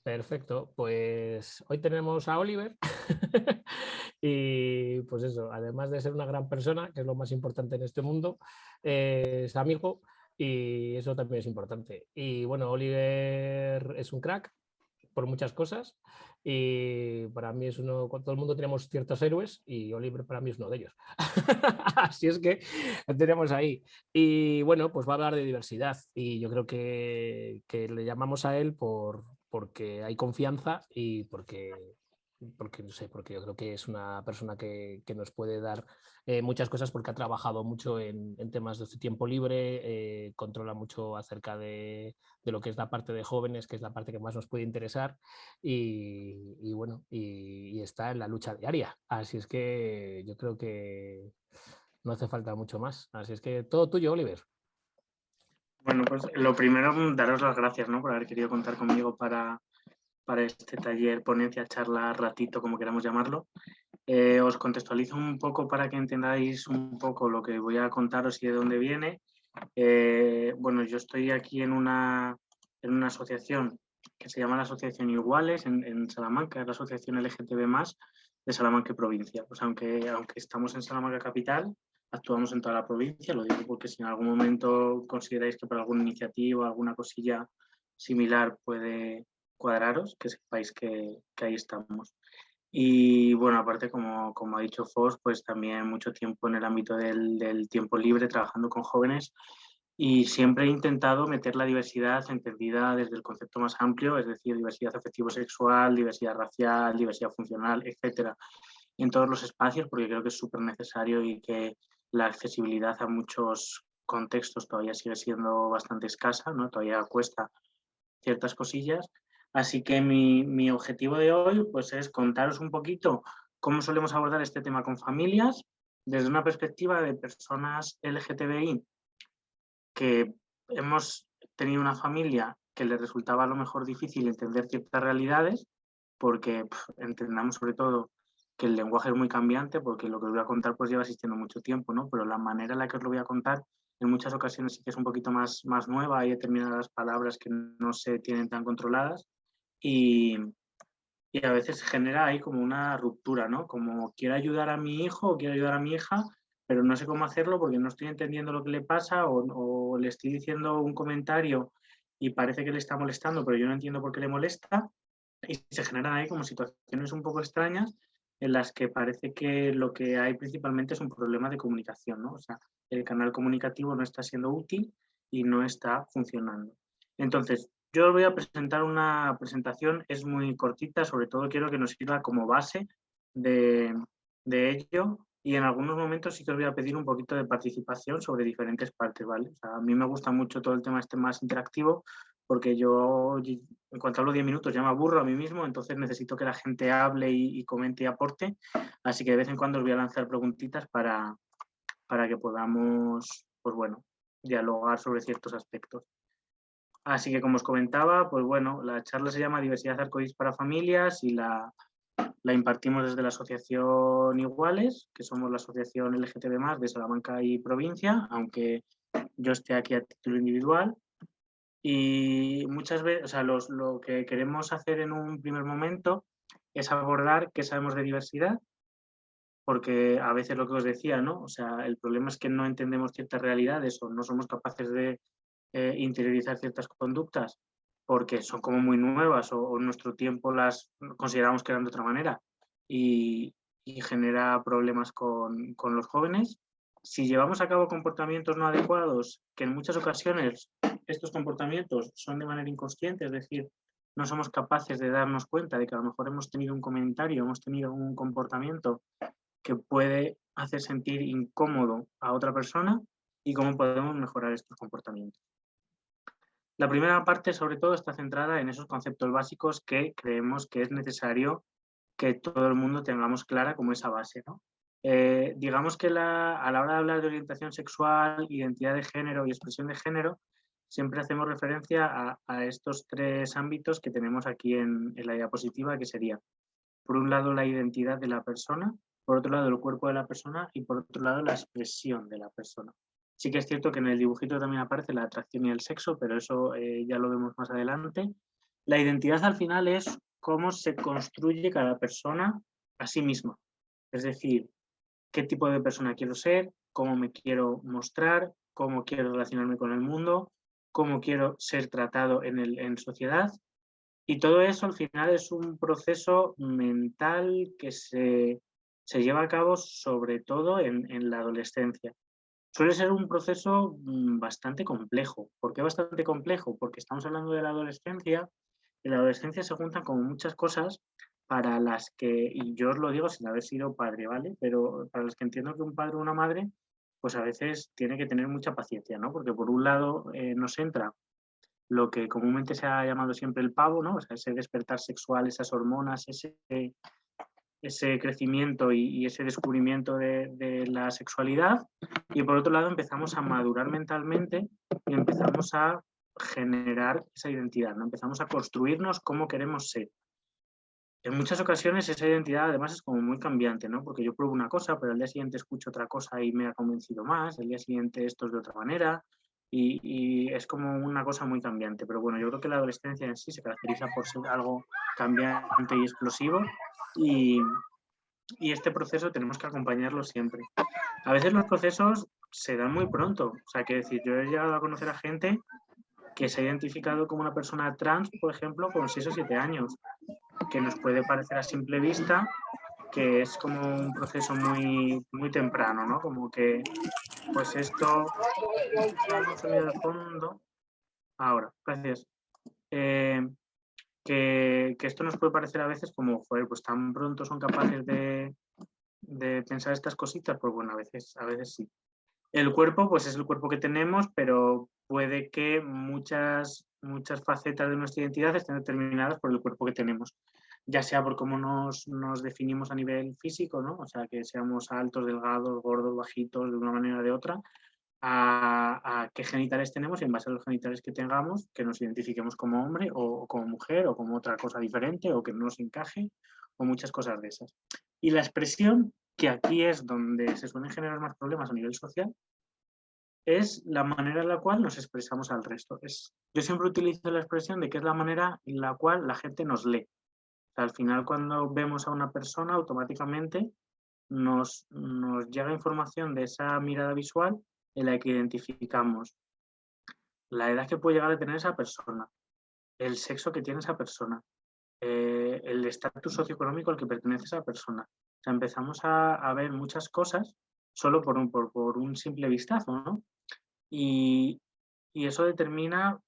Perfecto, pues hoy tenemos a Oliver y pues eso, además de ser una gran persona, que es lo más importante en este mundo, es amigo y eso también es importante. Y bueno, Oliver es un crack por muchas cosas y para mí es uno, con todo el mundo tenemos ciertos héroes y Oliver para mí es uno de ellos. Así es que lo tenemos ahí. Y bueno, pues va a hablar de diversidad y yo creo que le llamamos a él porque hay confianza y porque no sé, porque yo creo que es una persona que nos puede dar muchas cosas porque ha trabajado mucho en temas de su tiempo libre, controla mucho acerca de lo que es la parte de jóvenes, que es la parte que más nos puede interesar y bueno, y está en la lucha diaria. Así es que yo creo que no hace falta mucho más. Así es que todo tuyo, Oliver. Bueno, pues lo primero, daros las gracias, ¿no? Por haber querido contar conmigo para este taller, ponencia, charla, ratito, como queramos llamarlo. Os contextualizo un poco para que entendáis un poco lo que voy a contaros y de dónde viene. Bueno, yo estoy aquí en una asociación que se llama la Asociación Iguales en Salamanca, es la Asociación LGTB+, de Salamanca y provincia. Pues aunque estamos en Salamanca capital, actuamos en toda la provincia, lo digo porque si en algún momento consideráis que por alguna iniciativa, alguna cosilla similar puede cuadraros, que sepáis que ahí estamos. Y bueno, aparte, como ha dicho Fos, pues también mucho tiempo en el ámbito del tiempo libre, trabajando con jóvenes y siempre he intentado meter la diversidad entendida desde el concepto más amplio, es decir, diversidad afectivo-sexual, diversidad racial, diversidad funcional, etcétera, en todos los espacios, porque creo que es súper necesario y que la accesibilidad a muchos contextos todavía sigue siendo bastante escasa, ¿no? Todavía cuesta ciertas cosillas. Así que mi objetivo de hoy pues, es contaros un poquito cómo solemos abordar este tema con familias desde una perspectiva de personas LGTBI que hemos tenido una familia que les resultaba a lo mejor difícil entender ciertas realidades, porque entendamos sobre todo que el lenguaje es muy cambiante, porque lo que os voy a contar pues lleva existiendo mucho tiempo, ¿no? Pero la manera en la que os lo voy a contar en muchas ocasiones sí que es un poquito más nueva, hay determinadas palabras que no se tienen tan controladas y, y a veces genera ahí como una ruptura, ¿no? Como quiero ayudar a mi hijo o quiero ayudar a mi hija, pero no sé cómo hacerlo porque no estoy entendiendo lo que le pasa o le estoy diciendo un comentario y parece que le está molestando, pero yo no entiendo por qué le molesta y se generan ahí como situaciones un poco extrañas en las que parece que lo que hay principalmente es un problema de comunicación, ¿no? O sea, el canal comunicativo no está siendo útil y no está funcionando. Entonces, yo os voy a presentar una presentación, es muy cortita, sobre todo quiero que nos sirva como base de, de ello y en algunos momentos sí que os voy a pedir un poquito de participación sobre diferentes partes, ¿vale? O sea, a mí me gusta mucho todo el tema este más interactivo porque yo en cuanto hablo 10 minutos ya me aburro a mí mismo, entonces necesito que la gente hable y comente y aporte, así que de vez en cuando os voy a lanzar preguntitas para que podamos, pues bueno, dialogar sobre ciertos aspectos. Así que como os comentaba, pues bueno, la charla se llama Diversidad Arcoíris para Familias y la impartimos desde la Asociación Iguales, que somos la Asociación LGTB+, de Salamanca y provincia, aunque yo esté aquí a título individual. Y muchas veces, o sea, lo que queremos hacer en un primer momento es abordar qué sabemos de diversidad, porque a veces lo que os decía, ¿no? O sea, el problema es que no entendemos ciertas realidades o no somos capaces de interiorizar ciertas conductas porque son como muy nuevas o en nuestro tiempo las consideramos que eran de otra manera y genera problemas con los jóvenes. Si llevamos a cabo comportamientos no adecuados, que en muchas ocasiones estos comportamientos son de manera inconsciente, es decir, no somos capaces de darnos cuenta de que a lo mejor hemos tenido un comentario, hemos tenido un comportamiento que puede hacer sentir incómodo a otra persona y cómo podemos mejorar estos comportamientos. La primera parte, sobre todo, está centrada en esos conceptos básicos que creemos que es necesario que todo el mundo tengamos clara como esa base, ¿no? Digamos que a la hora de hablar de orientación sexual, identidad de género y expresión de género, siempre hacemos referencia a estos tres ámbitos que tenemos aquí en la diapositiva, que sería, por un lado, la identidad de la persona, por otro lado, el cuerpo de la persona y por otro lado, la expresión de la persona. Sí que es cierto que en el dibujito también aparece la atracción y el sexo, pero eso ya lo vemos más adelante. La identidad al final es cómo se construye cada persona a sí misma. Es decir, qué tipo de persona quiero ser, cómo me quiero mostrar, cómo quiero relacionarme con el mundo, cómo quiero ser tratado en sociedad. Y todo eso al final es un proceso mental que se lleva a cabo sobre todo en la adolescencia. Suele ser un proceso bastante complejo. ¿Por qué bastante complejo? Porque estamos hablando de la adolescencia. En la adolescencia se juntan como muchas cosas para las que, y yo os lo digo sin haber sido padre, ¿vale? Pero para las que entiendo que un padre o una madre, pues a veces tiene que tener mucha paciencia, ¿no? Porque por un lado nos entra lo que comúnmente se ha llamado siempre el pavo, ¿no? O sea, ese despertar sexual, esas hormonas, ese crecimiento y ese descubrimiento de la sexualidad. Y por otro lado empezamos a madurar mentalmente y empezamos a generar esa identidad, ¿no? Empezamos a construirnos cómo queremos ser. En muchas ocasiones esa identidad además es como muy cambiante, ¿no? Porque yo pruebo una cosa, pero al día siguiente escucho otra cosa y me ha convencido más, al día siguiente esto es de otra manera y es como una cosa muy cambiante. Pero bueno, yo creo que la adolescencia en sí se caracteriza por ser algo cambiante y explosivo y, y este proceso tenemos que acompañarlo siempre. A veces los procesos se dan muy pronto, o sea, que decir, yo he llegado a conocer a gente que se ha identificado como una persona trans, por ejemplo, con 6 o 7 años, que nos puede parecer a simple vista que es como un proceso muy, muy temprano, ¿no? Como que, pues esto, un sonido de fondo, ahora, gracias. Eh, que esto nos puede parecer a veces como, joder, pues tan pronto son capaces de pensar estas cositas, pues bueno, a veces sí. El cuerpo, pues es el cuerpo que tenemos, pero puede que muchas facetas de nuestra identidad estén determinadas por el cuerpo que tenemos, ya sea por cómo nos definimos a nivel físico, ¿no? O sea, que seamos altos, delgados, gordos, bajitos, de una manera o de otra, a qué genitales tenemos y en base a los genitales que tengamos, que nos identifiquemos como hombre o como mujer o como otra cosa diferente o que no nos encaje o muchas cosas de esas. Y la expresión, que aquí es donde se suelen generar más problemas a nivel social, es la manera en la cual nos expresamos al resto. Yo siempre utilizo la expresión de que es la manera en la cual la gente nos lee. O sea, al final, cuando vemos a una persona, automáticamente nos llega información de esa mirada visual en la que identificamos la edad que puede llegar a tener esa persona, el sexo que tiene esa persona, el estatus socioeconómico al que pertenece esa persona. O sea, empezamos a ver muchas cosas solo por un simple vistazo, ¿no? Y, y eso determina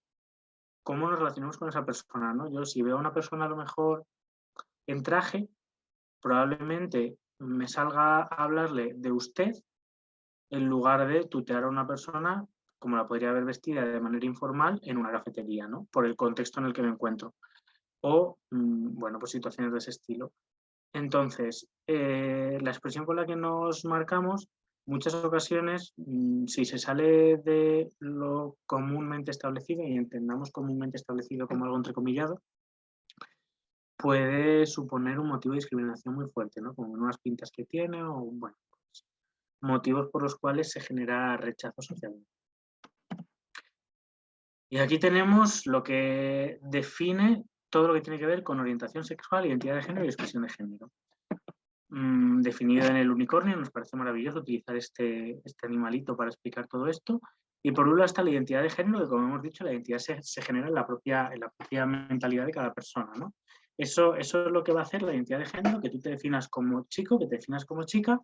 cómo nos relacionamos con esa persona, ¿no? Yo si veo a una persona a lo mejor en traje, probablemente me salga a hablarle de usted en lugar de tutear a una persona como la podría haber vestida de manera informal en una cafetería, ¿no? Por el contexto en el que me encuentro. O, bueno, pues situaciones de ese estilo. Entonces, la expresión con la que nos marcamos, muchas ocasiones, si se sale de lo comúnmente establecido, y entendamos comúnmente establecido como algo entrecomillado, puede suponer un motivo de discriminación muy fuerte, ¿no? Como unas pintas que tiene o, bueno, pues, motivos por los cuales se genera rechazo social. Y aquí tenemos lo que define todo lo que tiene que ver con orientación sexual, identidad de género y expresión de género. Definido en el unicornio, nos parece maravilloso utilizar este animalito para explicar todo esto. Y por un lado está la identidad de género, que como hemos dicho, la identidad se genera en la propia mentalidad de cada persona, ¿no? Eso es lo que va a hacer la identidad de género, que tú te definas como chico, que te definas como chica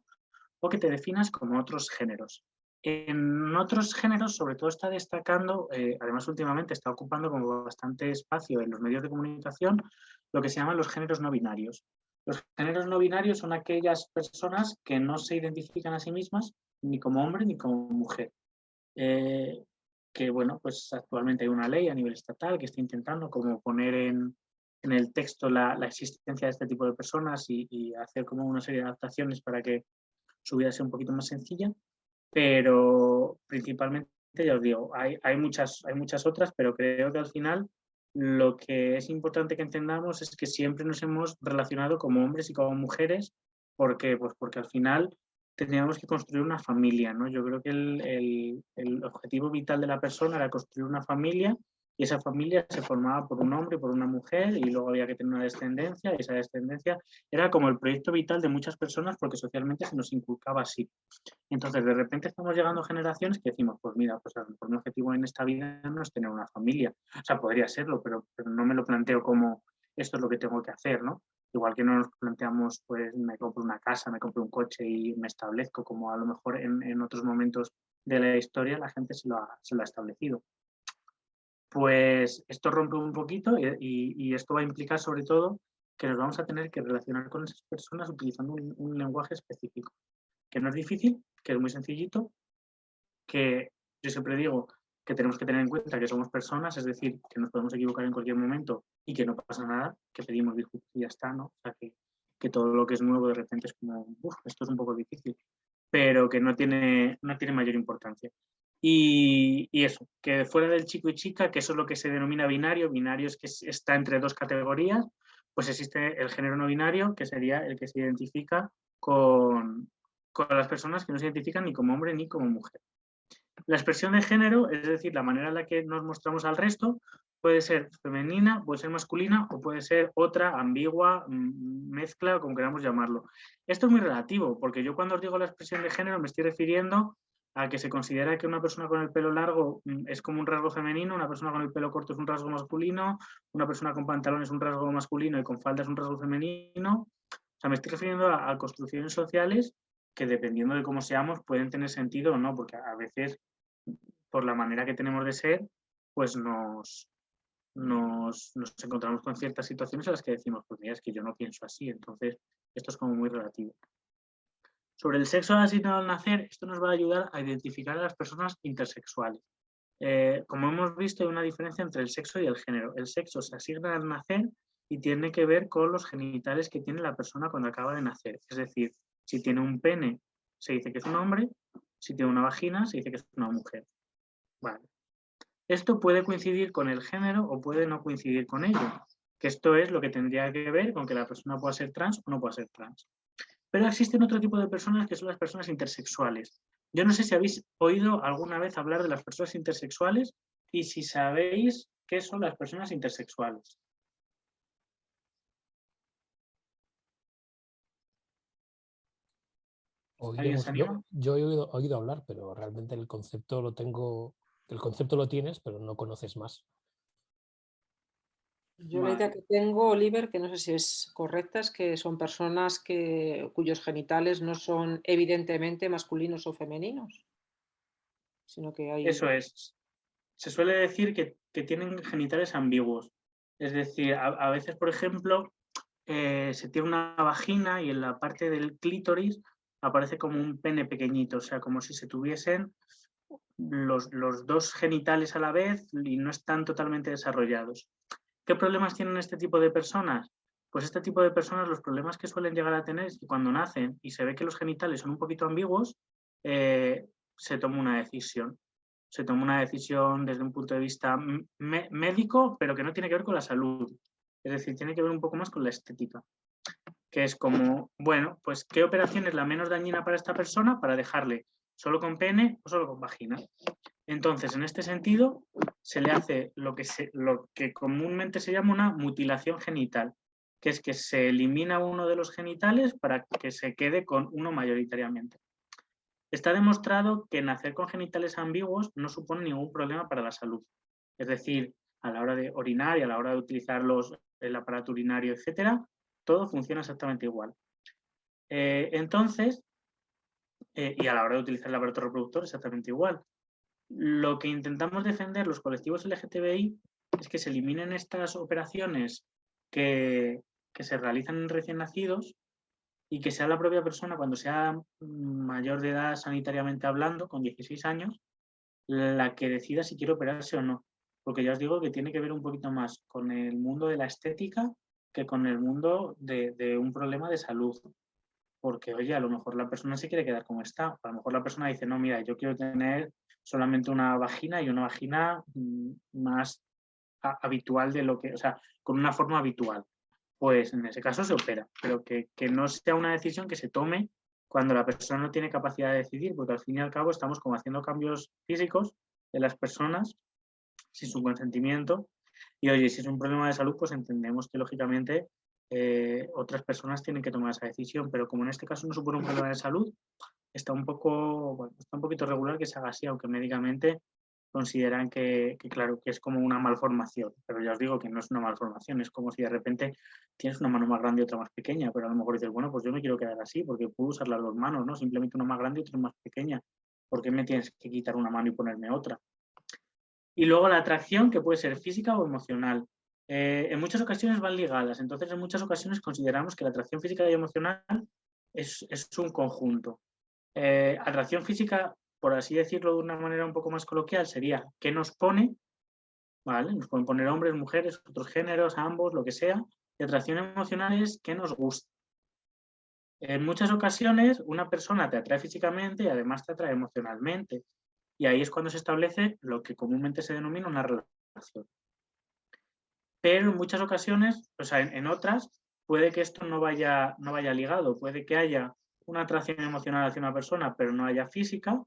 o que te definas como otros géneros. En otros géneros, sobre todo está destacando, además últimamente está ocupando como bastante espacio en los medios de comunicación, lo que se llaman los géneros no binarios. Los géneros no binarios son aquellas personas que no se identifican a sí mismas ni como hombre ni como mujer. Que bueno, pues actualmente hay una ley a nivel estatal que está intentando como poner en el texto la existencia de este tipo de personas y hacer como una serie de adaptaciones para que su vida sea un poquito más sencilla, pero principalmente, ya os digo, hay muchas otras, pero creo que al final lo que es importante que entendamos es que siempre nos hemos relacionado como hombres y como mujeres, ¿por qué? Pues porque al final teníamos que construir una familia, ¿no? Yo creo que el objetivo vital de la persona era construir una familia y esa familia se formaba por un hombre y por una mujer y luego había que tener una descendencia y esa descendencia era como el proyecto vital de muchas personas porque socialmente se nos inculcaba así. Entonces, de repente estamos llegando a generaciones que decimos, pues mira, pues a lo mejor mi objetivo en esta vida no es tener una familia. O sea, podría serlo, pero no me lo planteo como esto es lo que tengo que hacer, ¿no? Igual que no nos planteamos, pues me compro una casa, me compro un coche y me establezco, como a lo mejor en otros momentos de la historia la gente se lo ha establecido. Pues esto rompe un poquito y esto va a implicar sobre todo que nos vamos a tener que relacionar con esas personas utilizando un lenguaje específico, que no es difícil, que es muy sencillito, que yo siempre digo que tenemos que tener en cuenta que somos personas, es decir, que nos podemos equivocar en cualquier momento y que no pasa nada, que pedimos disculpas y ya está, ¿no? O sea, que todo lo que es nuevo de repente es como, esto es un poco difícil, pero que no tiene mayor importancia. Y eso, que fuera del chico y chica, que eso es lo que se denomina binario, binario es que está entre dos categorías, pues existe el género no binario, que sería el que se identifica con las personas que no se identifican ni como hombre ni como mujer. La expresión de género, es decir, la manera en la que nos mostramos al resto, puede ser femenina, puede ser masculina o puede ser otra, ambigua, mezcla, como queramos llamarlo. Esto es muy relativo, porque yo cuando os digo la expresión de género me estoy refiriendo a que se considera que una persona con el pelo largo es como un rasgo femenino, una persona con el pelo corto es un rasgo masculino, una persona con pantalón es un rasgo masculino y con falda es un rasgo femenino. O sea, me estoy refiriendo a construcciones sociales que dependiendo de cómo seamos pueden tener sentido o no, porque a veces por la manera que tenemos de ser, pues nos encontramos con ciertas situaciones en las que decimos, pues mira, es que yo no pienso así, entonces esto es como muy relativo. Sobre el sexo asignado al nacer, esto nos va a ayudar a identificar a las personas intersexuales. Como hemos visto, hay una diferencia entre el sexo y el género. El sexo se asigna al nacer y tiene que ver con los genitales que tiene la persona cuando acaba de nacer. Es decir, si tiene un pene, se dice que es un hombre, si tiene una vagina, se dice que es una mujer. Vale. Esto puede coincidir con el género o puede no coincidir con ello, que esto es lo que tendría que ver con que la persona pueda ser trans o no pueda ser trans. Pero existen otro tipo de personas que son las personas intersexuales. Yo no sé si habéis oído alguna vez hablar de las personas intersexuales y si sabéis qué son las personas intersexuales. ¿Alguien se anima? Yo he oído hablar, pero realmente el concepto lo tienes, pero no conoces más. Yo la idea que tengo, Oliver, que no sé si es correcta, es que son personas cuyos genitales no son evidentemente masculinos o femeninos, sino que hay... Eso es. Se suele decir que tienen genitales ambiguos. Es decir, a veces, por ejemplo, se tiene una vagina y en la parte del clítoris aparece como un pene pequeñito, o sea, como si se tuviesen los dos genitales a la vez y no están totalmente desarrollados. ¿Qué problemas tienen este tipo de personas? Pues este tipo de personas, los problemas que suelen llegar a tener es que cuando nacen y se ve que los genitales son un poquito ambiguos, se toma una decisión. Se toma una decisión desde un punto de vista médico, pero que no tiene que ver con la salud. Es decir, tiene que ver un poco más con la estética. Que es como, bueno, pues ¿qué operación es la menos dañina para esta persona para dejarle solo con pene o solo con vagina? Entonces, en este sentido, se le hace lo que comúnmente se llama una mutilación genital, que es que se elimina uno de los genitales para que se quede con uno mayoritariamente. Está demostrado que nacer con genitales ambiguos no supone ningún problema para la salud. Es decir, a la hora de orinar y a la hora de utilizar el aparato urinario, etcétera, todo funciona exactamente igual. Entonces, y a la hora de utilizar el aparato reproductor, exactamente igual. Lo que intentamos defender los colectivos LGTBI es que se eliminen estas operaciones que se realizan en recién nacidos y que sea la propia persona, cuando sea mayor de edad sanitariamente hablando, con 16 años, la que decida si quiere operarse o no. Porque ya os digo que tiene que ver un poquito más con el mundo de la estética que con el mundo de un problema de salud. Porque, oye, a lo mejor la persona se quiere quedar como está. A lo mejor la persona dice, no, mira, yo quiero tener solamente una vagina y una vagina más habitual de lo que, o sea, con una forma habitual. Pues en ese caso se opera, pero que no sea una decisión que se tome cuando la persona no tiene capacidad de decidir, porque al fin y al cabo estamos como haciendo cambios físicos en las personas sin su consentimiento. Y oye, si es un problema de salud, pues entendemos que lógicamente otras personas tienen que tomar esa decisión, pero como en este caso no supone un problema de salud, está un poco, bueno, está un poquito regular que se haga así, aunque médicamente consideran que claro, que es como una malformación, pero ya os digo que no es una malformación, es como si de repente tienes una mano más grande y otra más pequeña, pero a lo mejor dices, bueno, pues yo me quiero quedar así, porque puedo usar las dos manos, ¿no? Simplemente una más grande y otra más pequeña. ¿Por qué me tienes que quitar una mano y ponerme otra? Y luego la atracción, que puede ser física o emocional. En muchas ocasiones van ligadas, entonces en muchas ocasiones consideramos que la atracción física y emocional es un conjunto. Atracción física, por así decirlo de una manera un poco más coloquial, sería qué nos pone, ¿vale? Nos pueden poner hombres, mujeres, otros géneros, ambos, lo que sea. Y atracción emocional es qué nos gusta. En muchas ocasiones una persona te atrae físicamente y además te atrae emocionalmente. Y ahí es cuando se establece lo que comúnmente se denomina una relación. Pero en muchas ocasiones, o sea, en otras, puede que esto no vaya ligado, puede que haya una atracción emocional hacia una persona, pero no haya física,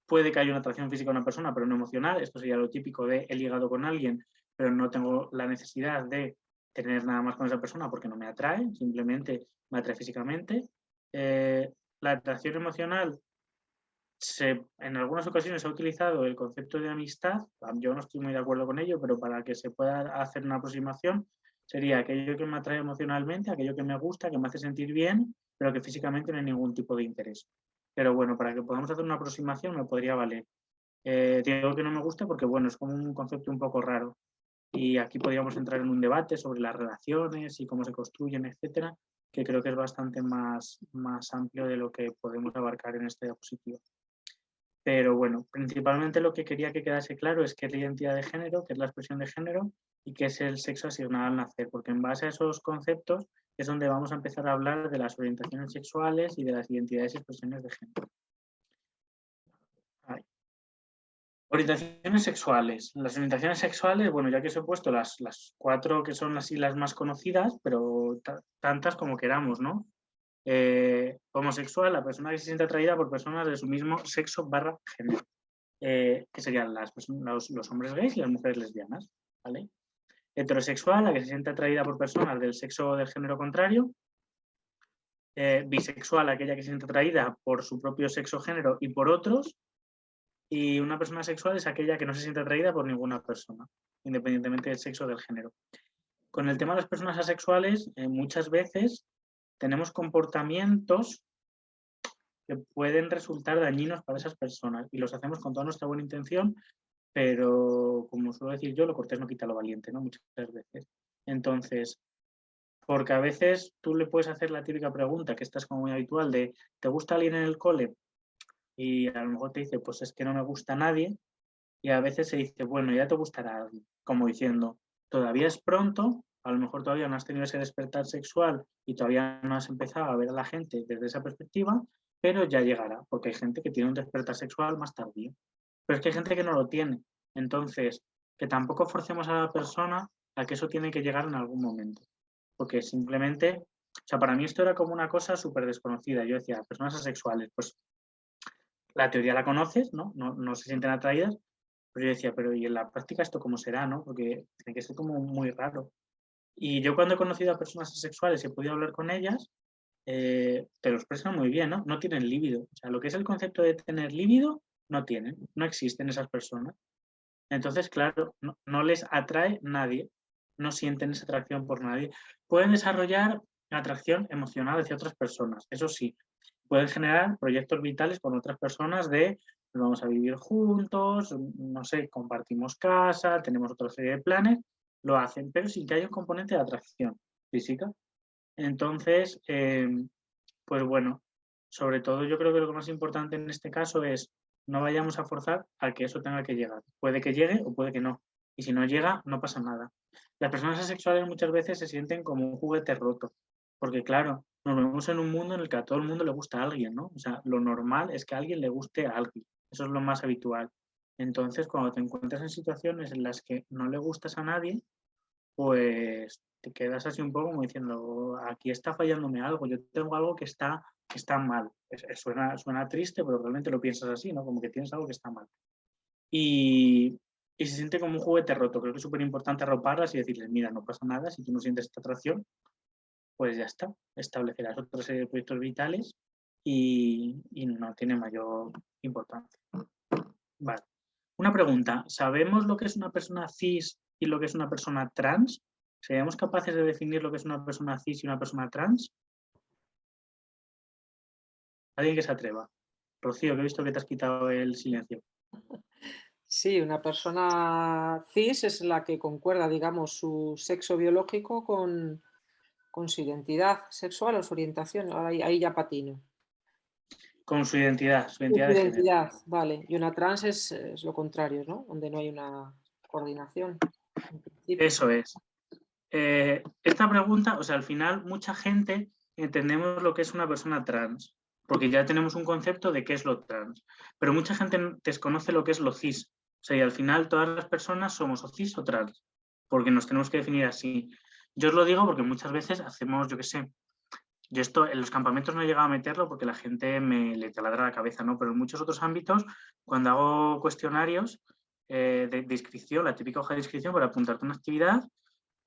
puede que haya una atracción física a una persona, pero no emocional, esto sería lo típico de he ligado con alguien, pero no tengo la necesidad de tener nada más con esa persona porque no me atrae, simplemente me atrae físicamente. La atracción emocional, en algunas ocasiones se ha utilizado el concepto de amistad, yo no estoy muy de acuerdo con ello, pero para que se pueda hacer una aproximación, sería aquello que me atrae emocionalmente, aquello que me gusta, que me hace sentir bien, pero que físicamente no hay ningún tipo de interés. Pero bueno, para que podamos hacer una aproximación me podría valer. Digo que no me gusta porque bueno, es como un concepto un poco raro. Y aquí podríamos entrar en un debate sobre las relaciones y cómo se construyen, etcétera, que creo que es bastante más amplio de lo que podemos abarcar en esta diapositiva. Pero bueno, principalmente lo que quería que quedase claro es qué es la identidad de género, qué es la expresión de género y qué es el sexo asignado al nacer, porque en base a esos conceptos es donde vamos a empezar a hablar de las orientaciones sexuales y de las identidades y expresiones de género. Ahí. Orientaciones sexuales. Las orientaciones sexuales, bueno, ya que os he puesto las 4 que son así las más conocidas, pero tantas como queramos, ¿no? Homosexual, la persona que se siente atraída por personas de su mismo sexo / género, que serían los hombres gays y las mujeres lesbianas, ¿vale? Heterosexual, la que se siente atraída por personas del sexo o del género contrario. Bisexual, aquella que se siente atraída por su propio sexo o género y por otros. Y una persona sexual es aquella que no se siente atraída por ninguna persona, independientemente del sexo o del género. Con el tema de las personas asexuales, muchas veces tenemos comportamientos que pueden resultar dañinos para esas personas y los hacemos con toda nuestra buena intención, pero como suelo decir yo, lo cortés no quita lo valiente, ¿no? Muchas veces. Entonces, porque a veces tú le puedes hacer la típica pregunta, que esta es como muy habitual, de ¿te gusta alguien en el cole? Y a lo mejor te dice, pues es que no me gusta nadie, y a veces se dice, bueno, ya te gustará alguien, como diciendo, todavía es pronto, a lo mejor todavía no has tenido ese despertar sexual y todavía no has empezado a ver a la gente desde esa perspectiva, pero ya llegará, porque hay gente que tiene un despertar sexual más tardío. Pero es que hay gente que no lo tiene. Entonces, que tampoco forcemos a la persona a que eso tiene que llegar en algún momento. Porque simplemente, o sea, para mí esto era como una cosa súper desconocida. Yo decía, personas asexuales, pues la teoría la conoces, ¿no? No se sienten atraídas, pero yo decía, pero ¿y en la práctica esto cómo será, no? Porque tiene que ser como muy raro. Y yo cuando he conocido a personas asexuales y he podido hablar con ellas, te lo expresan muy bien, ¿no? No tienen líbido. O sea, lo que es el concepto de tener líbido, no tienen, no existen esas personas. Entonces, claro, no les atrae nadie, no sienten esa atracción por nadie. Pueden desarrollar atracción emocional hacia otras personas, eso sí. Pueden generar proyectos vitales con otras personas de vamos a vivir juntos, no sé, compartimos casa, tenemos otra serie de planes, lo hacen, pero sin que haya un componente de atracción física. Entonces, pues bueno, sobre todo yo creo que lo más importante en este caso es no vayamos a forzar a que eso tenga que llegar. Puede que llegue o puede que no. Y si no llega, no pasa nada. Las personas asexuales muchas veces se sienten como un juguete roto. Porque claro, nos vemos en un mundo en el que a todo el mundo le gusta a alguien, ¿no? O sea, lo normal es que a alguien le guste a alguien. Eso es lo más habitual. Entonces, cuando te encuentras en situaciones en las que no le gustas a nadie, pues te quedas así un poco como diciendo, aquí está fallándome algo, yo tengo algo que está mal. Suena triste, pero realmente lo piensas así, ¿no? Como que tienes algo que está mal. Y y se siente como un juguete roto. Creo que es súper importante arroparlas y decirles, mira, no pasa nada, si tú no sientes esta atracción, pues ya está, establecerás otra serie de proyectos vitales y no tiene mayor importancia. Vale. Una pregunta, ¿sabemos lo que es una persona cis y lo que es una persona trans? ¿Seríamos capaces de definir lo que es una persona cis y una persona trans? ¿Alguien que se atreva? Rocío, que he visto que te has quitado el silencio. Sí, una persona cis es la que concuerda, digamos, su sexo biológico con su identidad sexual o su orientación. Ahí ya patino. Con su identidad Su de género. identidad, vale. Y una trans es lo contrario, ¿no? Donde no hay una coordinación. En principio. Eso es. Esta pregunta, o sea, al final mucha gente entendemos lo que es una persona trans, porque ya tenemos un concepto de qué es lo trans, pero mucha gente desconoce lo que es lo cis. O sea, y al final todas las personas somos o cis o trans, porque nos tenemos que definir así. Yo os lo digo porque muchas veces hacemos, yo qué sé, yo esto en los campamentos no he llegado a meterlo porque la gente le taladra la cabeza, ¿no? Pero en muchos otros ámbitos, cuando hago cuestionarios de inscripción, la típica hoja de inscripción para apuntarte a una actividad,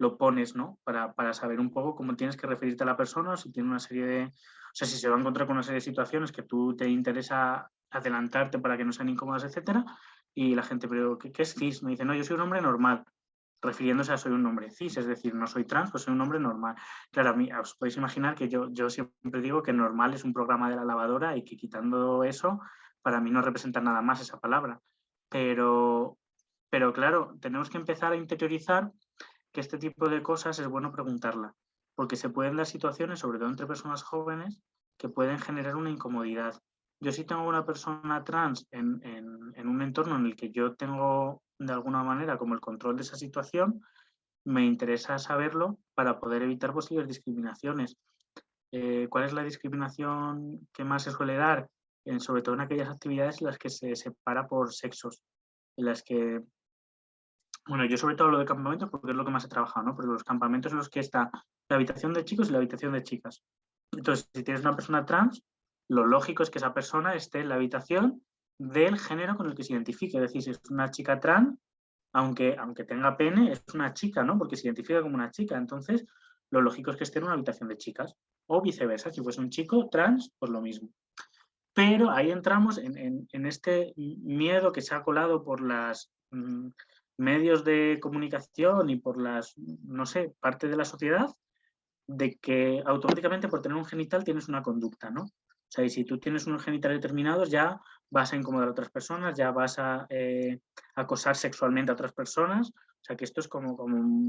lo pones, ¿no? Para saber un poco cómo tienes que referirte a la persona, si tiene una serie de... O sea, si se va a encontrar con una serie de situaciones que tú te interesa adelantarte para que no sean incómodas, etcétera, y la gente, pero ¿qué es cis? Me dice, no, yo soy un hombre normal, refiriéndose a soy un hombre cis, es decir, no soy trans, pues soy un hombre normal. Claro, a mí os podéis imaginar que yo siempre digo que normal es un programa de la lavadora y que quitando eso, para mí no representa nada más esa palabra. Pero claro, tenemos que empezar a interiorizar que este tipo de cosas es bueno preguntarla, porque se pueden dar situaciones, sobre todo entre personas jóvenes, que pueden generar una incomodidad. Yo si tengo una persona trans en un entorno en el que yo tengo de alguna manera como el control de esa situación, me interesa saberlo para poder evitar posibles discriminaciones. ¿Cuál es la discriminación que más se suele dar? Sobre todo en aquellas actividades en las que se separa por sexos, en las que bueno, yo sobre todo lo de campamentos porque es lo que más he trabajado, ¿no? Porque los campamentos en los que está la habitación de chicos y la habitación de chicas. Entonces, si tienes una persona trans, lo lógico es que esa persona esté en la habitación del género con el que se identifique. Es decir, si es una chica trans, aunque tenga pene, es una chica, ¿no? Porque se identifica como una chica. Entonces, lo lógico es que esté en una habitación de chicas. O viceversa, si fuese un chico trans, pues lo mismo. Pero ahí entramos en este miedo que se ha colado por las medios de comunicación y por las, no sé, parte de la sociedad, de que automáticamente por tener un genital tienes una conducta, ¿no? O sea, y si tú tienes unos genitales determinados, ya vas a incomodar a otras personas, ya vas a acosar sexualmente a otras personas. O sea, que esto es como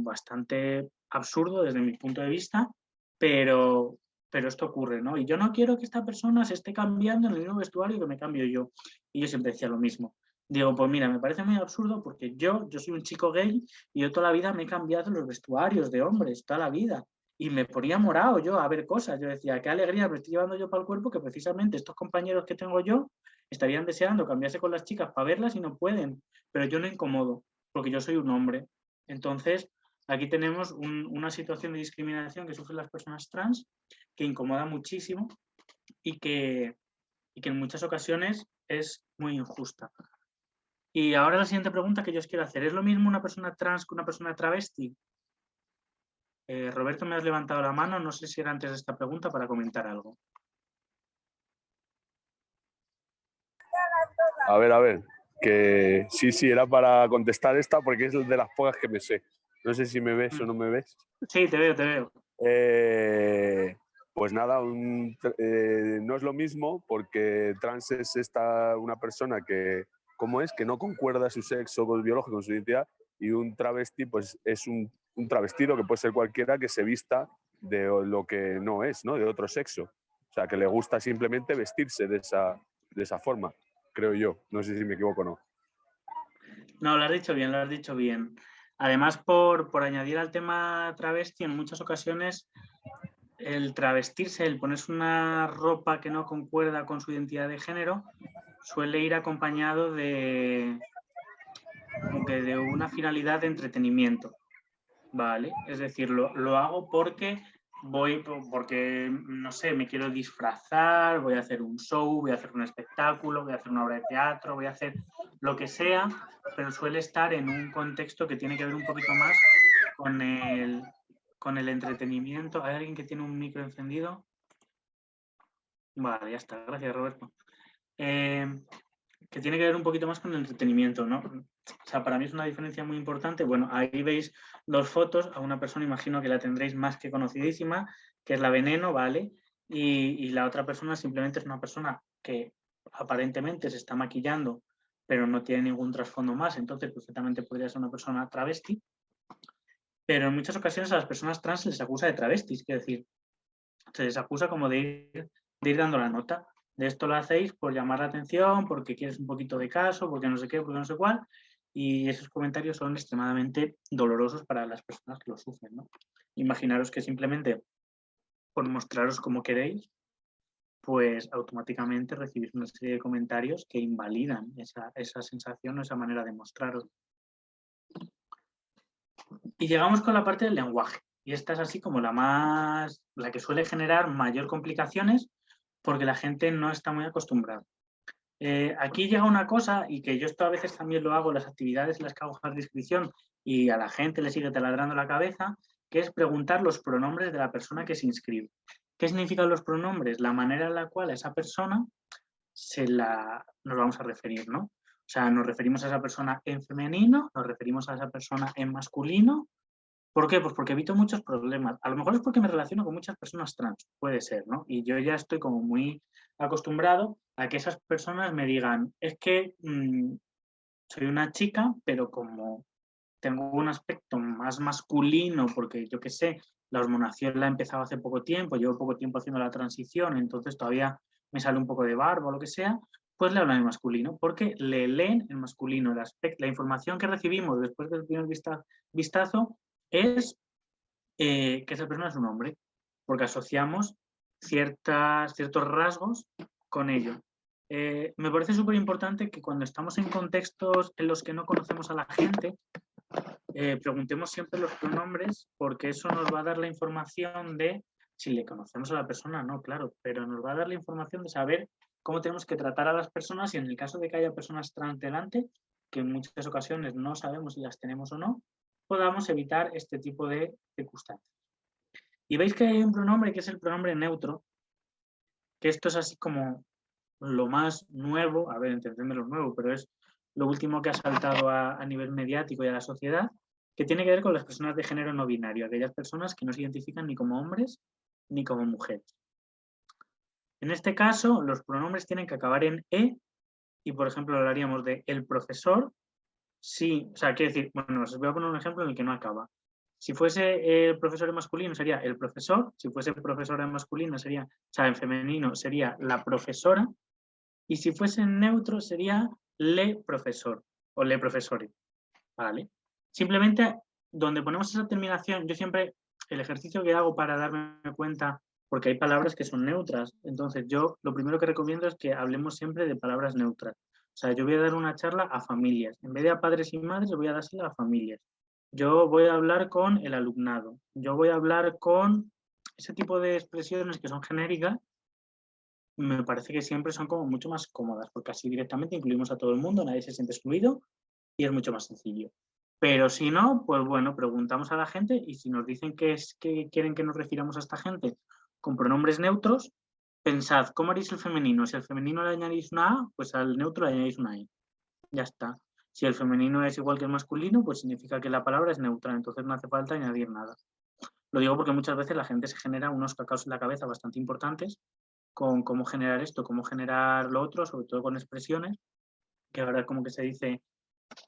bastante absurdo desde mi punto de vista, pero esto ocurre, ¿no? Y yo no quiero que esta persona se esté cambiando en el mismo vestuario que me cambio yo. Y yo siempre decía lo mismo. Digo, pues mira, me parece muy absurdo porque yo soy un chico gay y yo toda la vida me he cambiado los vestuarios de hombres, toda la vida. Y me ponía morado yo a ver cosas. Yo decía, qué alegría me estoy llevando yo para el cuerpo que precisamente estos compañeros que tengo yo estarían deseando cambiarse con las chicas para verlas y no pueden. Pero yo no incomodo porque yo soy un hombre. Entonces, aquí tenemos una situación de discriminación que sufren las personas trans que incomoda muchísimo y que en muchas ocasiones es muy injusta. Y ahora la siguiente pregunta que yo os quiero hacer, ¿es lo mismo una persona trans que una persona travesti? Roberto, me has levantado la mano, no sé si era antes de esta pregunta para comentar algo. A ver, que sí, era para contestar esta porque es de las pocas que me sé. No sé si me ves o no me ves. Sí, te veo. Pues nada, no es lo mismo porque trans es una persona que, ¿cómo es? Que no concuerda su sexo biológico con su identidad, y un travesti pues es un travestido que puede ser cualquiera que se vista de lo que no es, ¿no? De otro sexo. O sea, que le gusta simplemente vestirse de esa forma, creo yo. No sé si me equivoco o no. No, lo has dicho bien. Además, por añadir al tema travesti, en muchas ocasiones el travestirse, el ponerse una ropa que no concuerda con su identidad de género, suele ir acompañado de una finalidad de entretenimiento, ¿vale? Es decir, lo hago porque no sé, me quiero disfrazar, voy a hacer un show, voy a hacer un espectáculo, voy a hacer una obra de teatro, voy a hacer lo que sea, pero suele estar en un contexto que tiene que ver un poquito más con el entretenimiento. ¿Hay alguien que tiene un micro encendido? Vale, ya está. Gracias, Roberto. Que tiene que ver un poquito más con el entretenimiento, ¿no? O sea, para mí es una diferencia muy importante. Bueno, ahí veis dos fotos a una persona, imagino que la tendréis más que conocidísima, que es la Veneno, ¿vale? Y la otra persona simplemente es una persona que aparentemente se está maquillando, pero no tiene ningún trasfondo más, entonces perfectamente podría ser una persona travesti. Pero en muchas ocasiones a las personas trans se les acusa de travestis, es decir, se les acusa como de ir dando la nota. De esto lo hacéis por llamar la atención, porque quieres un poquito de caso, porque no sé qué, porque no sé cuál, y esos comentarios son extremadamente dolorosos para las personas que lo sufren, ¿no? Imaginaros que simplemente por mostraros como queréis, pues automáticamente recibís una serie de comentarios que invalidan esa sensación o esa manera de mostraros. Y llegamos con la parte del lenguaje, y esta es así como la que suele generar mayor complicaciones, porque la gente no está muy acostumbrada. Aquí llega una cosa, y que yo esto a veces también lo hago en las actividades en las que hago hojas de inscripción y a la gente le sigue taladrando la cabeza, que es preguntar los pronombres de la persona que se inscribe. ¿Qué significan los pronombres? La manera en la cual a esa persona nos vamos a referir, ¿no? O sea, nos referimos a esa persona en femenino, nos referimos a esa persona en masculino. ¿Por qué? Pues porque evito muchos problemas. A lo mejor es porque me relaciono con muchas personas trans, puede ser, ¿no? Y yo ya estoy como muy acostumbrado a que esas personas me digan, es que soy una chica, pero como tengo un aspecto más masculino, porque yo qué sé, la hormonación la he empezado hace poco tiempo, llevo poco tiempo haciendo la transición, entonces todavía me sale un poco de barba o lo que sea, pues le hablan en masculino, porque le leen en masculino. La información que recibimos después del primer vistazo es que esa persona es un hombre, porque asociamos ciertos rasgos con ello. Me parece súper importante que cuando estamos en contextos en los que no conocemos a la gente, preguntemos siempre los pronombres, porque eso nos va a dar la información de si le conocemos a la persona, no, claro, pero nos va a dar la información de saber cómo tenemos que tratar a las personas, y en el caso de que haya personas trans delante, que en muchas ocasiones no sabemos si las tenemos o no, podamos evitar este tipo de circunstancias. Y veis que hay un pronombre que es el pronombre neutro, que esto es así como lo más nuevo, a ver, entendedme lo nuevo, pero es lo último que ha saltado a nivel mediático y a la sociedad, que tiene que ver con las personas de género no binario, aquellas personas que no se identifican ni como hombres ni como mujeres. En este caso, los pronombres tienen que acabar en E, y por ejemplo hablaríamos de el profesor, sí, o sea, quiero decir, bueno, os voy a poner un ejemplo en el que no acaba. Si fuese el profesor en masculino sería el profesor, si fuese profesora en masculino sería, o sea, en femenino sería la profesora, y si fuese en neutro sería le profesor o le profesore, ¿vale? Simplemente donde ponemos esa terminación, yo siempre, el ejercicio que hago para darme cuenta, porque hay palabras que son neutras, entonces yo lo primero que recomiendo es que hablemos siempre de palabras neutras. O sea, yo voy a dar una charla a familias, en vez de a padres y madres, voy a dársela a familias. Yo voy a hablar con el alumnado, yo voy a hablar con ese tipo de expresiones que son genéricas. Me parece que siempre son como mucho más cómodas, porque así directamente incluimos a todo el mundo, nadie se siente excluido y es mucho más sencillo. Pero si no, pues bueno, preguntamos a la gente, y si nos dicen que quieren que nos refiramos a esta gente con pronombres neutros, pensad, ¿cómo haréis el femenino? Si al femenino le añadís una A, pues al neutro le añadís una E. Ya está. Si el femenino es igual que el masculino, pues significa que la palabra es neutra, entonces no hace falta añadir nada. Lo digo porque muchas veces la gente se genera unos cacaos en la cabeza bastante importantes con cómo generar esto, cómo generar lo otro, sobre todo con expresiones, que ahora como que se dice,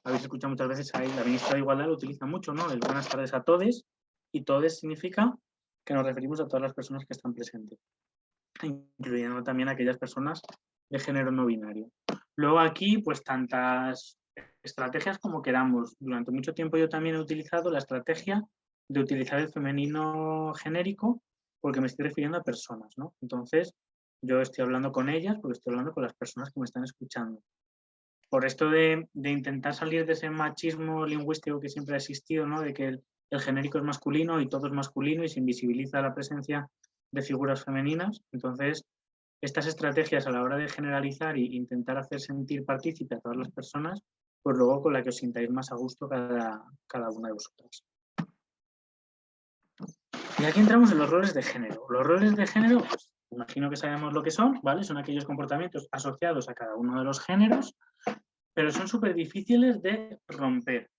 habéis escuchado muchas veces, ahí la ministra de Igualdad lo utiliza mucho, ¿no? El buenas tardes a todes, y todes significa que nos referimos a todas las personas que están presentes, incluyendo también a aquellas personas de género no binario. Luego aquí, pues tantas estrategias como queramos. Durante mucho tiempo yo también he utilizado la estrategia de utilizar el femenino genérico, porque me estoy refiriendo a personas, ¿no? Entonces, yo estoy hablando con ellas porque estoy hablando con las personas que me están escuchando. Por esto de intentar salir de ese machismo lingüístico que siempre ha existido, ¿no? De que el genérico es masculino y todo es masculino y se invisibiliza la presencia de figuras femeninas. Entonces, estas estrategias a la hora de generalizar e intentar hacer sentir partícipe a todas las personas, pues luego con la que os sintáis más a gusto cada una de vosotras. Y aquí entramos en los roles de género. Los roles de género, pues imagino que sabemos lo que son, ¿vale? Son aquellos comportamientos asociados a cada uno de los géneros, pero son súper difíciles de romper.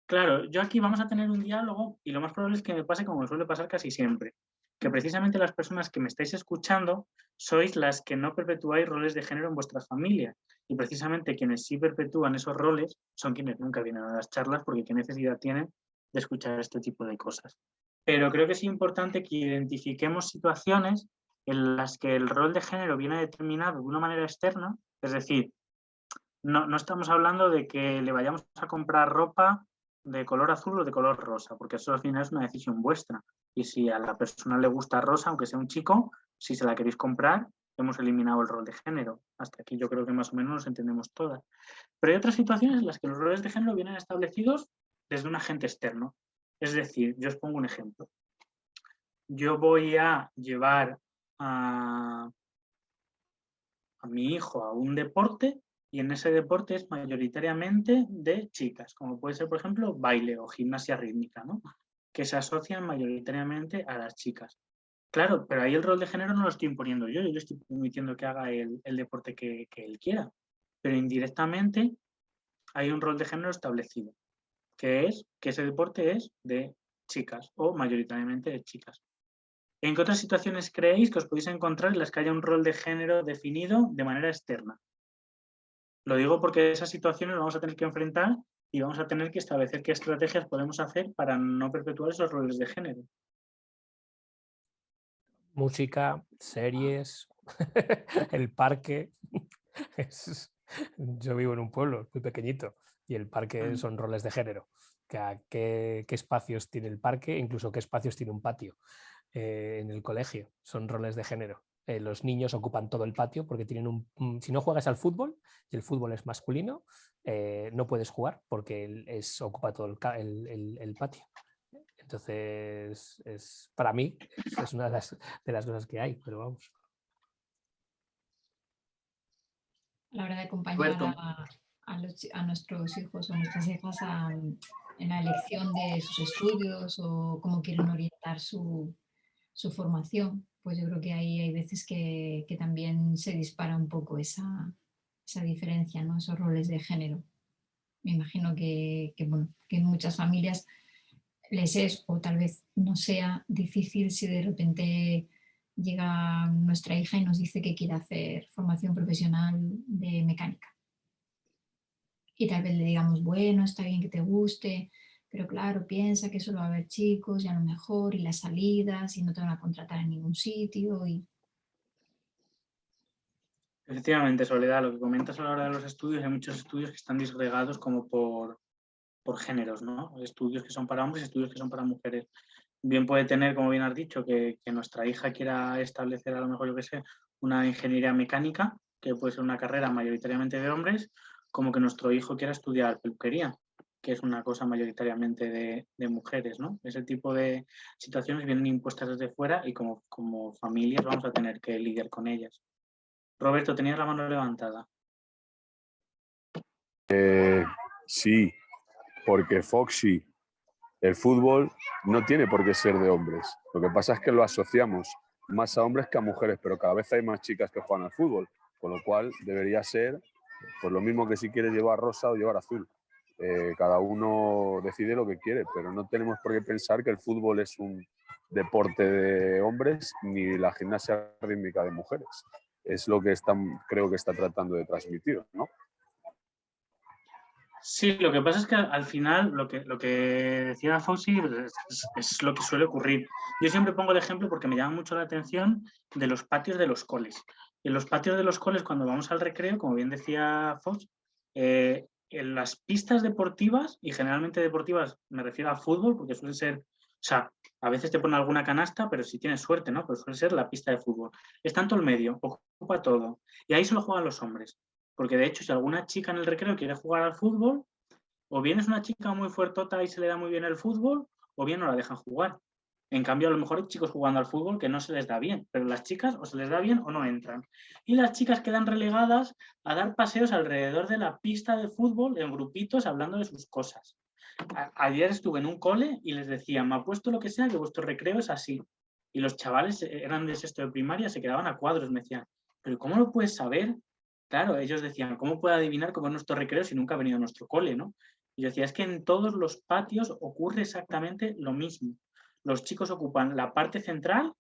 Claro, yo aquí vamos a tener un diálogo y lo más probable es que me pase como me suele pasar casi siempre, que precisamente las personas que me estáis escuchando sois las que no perpetuáis roles de género en vuestras familias y precisamente quienes sí perpetúan esos roles son quienes nunca vienen a las charlas porque qué necesidad tienen de escuchar este tipo de cosas. Pero creo que es importante que identifiquemos situaciones en las que el rol de género viene determinado de una manera externa, es decir, no estamos hablando de que le vayamos a comprar ropa de color azul o de color rosa, porque eso al final es una decisión vuestra. Y si a la persona le gusta rosa, aunque sea un chico, si se la queréis comprar, hemos eliminado el rol de género. Hasta aquí yo creo que más o menos nos entendemos todas. Pero hay otras situaciones en las que los roles de género vienen establecidos desde un agente externo. Es decir, yo os pongo un ejemplo. Yo voy a llevar a mi hijo a un deporte y en ese deporte es mayoritariamente de chicas, como puede ser, por ejemplo, baile o gimnasia rítmica, ¿no? Que se asocian mayoritariamente a las chicas. Claro, pero ahí el rol de género no lo estoy imponiendo yo le estoy permitiendo que haga el deporte que él quiera, pero indirectamente hay un rol de género establecido, que es que ese deporte es de chicas o mayoritariamente de chicas. ¿En qué otras situaciones creéis que os podéis encontrar en las que haya un rol de género definido de manera externa? Lo digo porque esas situaciones las vamos a tener que enfrentar y vamos a tener que establecer qué estrategias podemos hacer para no perpetuar esos roles de género. Música, series, el parque. Yo vivo en un pueblo muy pequeñito y el parque son roles de género. ¿Qué espacios tiene el parque? Incluso qué espacios tiene un patio en el colegio. Son roles de género. Los niños ocupan todo el patio porque tienen si no juegas al fútbol y el fútbol es masculino, no puedes jugar porque ocupa todo el patio. Entonces, para mí es una de las cosas que hay, pero vamos. A la hora de acompañar a nuestros hijos o nuestras hijas en la elección de sus estudios o cómo quieren orientar su formación, pues yo creo que ahí hay veces que también se dispara un poco esa diferencia, ¿no? Esos roles de género. Me imagino que en muchas familias les es, o tal vez no sea difícil si de repente llega nuestra hija y nos dice que quiere hacer formación profesional de mecánica. Y tal vez le digamos, bueno, está bien que te guste, pero claro, piensa que solo va a haber chicos y a lo mejor, y las salidas, y no te van a contratar en ningún sitio. Efectivamente, Soledad, lo que comentas a la hora de los estudios, hay muchos estudios que están disgregados como por géneros, ¿no? Estudios que son para hombres y estudios que son para mujeres. Bien puede tener, como bien has dicho, que nuestra hija quiera establecer a lo mejor, yo que sé, una ingeniería mecánica, que puede ser una carrera mayoritariamente de hombres, como que nuestro hijo quiera estudiar peluquería, que es una cosa mayoritariamente de mujeres, ¿no? Ese tipo de situaciones vienen impuestas desde fuera y como familias vamos a tener que lidiar con ellas. Roberto, tenías la mano levantada. Sí, porque Foxy, el fútbol no tiene por qué ser de hombres. Lo que pasa es que lo asociamos más a hombres que a mujeres, pero cada vez hay más chicas que juegan al fútbol, con lo cual debería ser pues lo mismo que si quieres llevar rosa o llevar azul. Cada uno decide lo que quiere, pero no tenemos por qué pensar que el fútbol es un deporte de hombres ni la gimnasia rítmica de mujeres. Es lo que creo que está tratando de transmitir, ¿no? Sí, lo que pasa es que al final lo que decía Foxy es lo que suele ocurrir. Yo siempre pongo el ejemplo porque me llama mucho la atención de los patios de los coles. En los patios de los coles, cuando vamos al recreo, como bien decía Fox, en las pistas deportivas, y generalmente deportivas me refiero a fútbol, porque suelen ser, o sea, a veces te ponen alguna canasta, pero si tienes suerte, ¿no? Pero suele ser la pista de fútbol. Es tanto el medio, ocupa todo. Y ahí solo juegan los hombres. Porque de hecho, si alguna chica en el recreo quiere jugar al fútbol, o bien es una chica muy fuertota y se le da muy bien el fútbol, o bien no la dejan jugar. En cambio, a lo mejor hay chicos jugando al fútbol que no se les da bien, pero las chicas o se les da bien o no entran. Y las chicas quedan relegadas a dar paseos alrededor de la pista de fútbol en grupitos hablando de sus cosas. Ayer estuve en un cole y les decía, me apuesto lo que sea, que vuestro recreo es así. Y los chavales eran de sexto de primaria, se quedaban a cuadros, me decían, ¿pero cómo lo puedes saber? Claro, ellos decían, ¿cómo puedo adivinar cómo es nuestro recreo si nunca ha venido a nuestro cole, ¿no? Y yo decía, es que en todos los patios ocurre exactamente lo mismo. Los chicos ocupan la parte central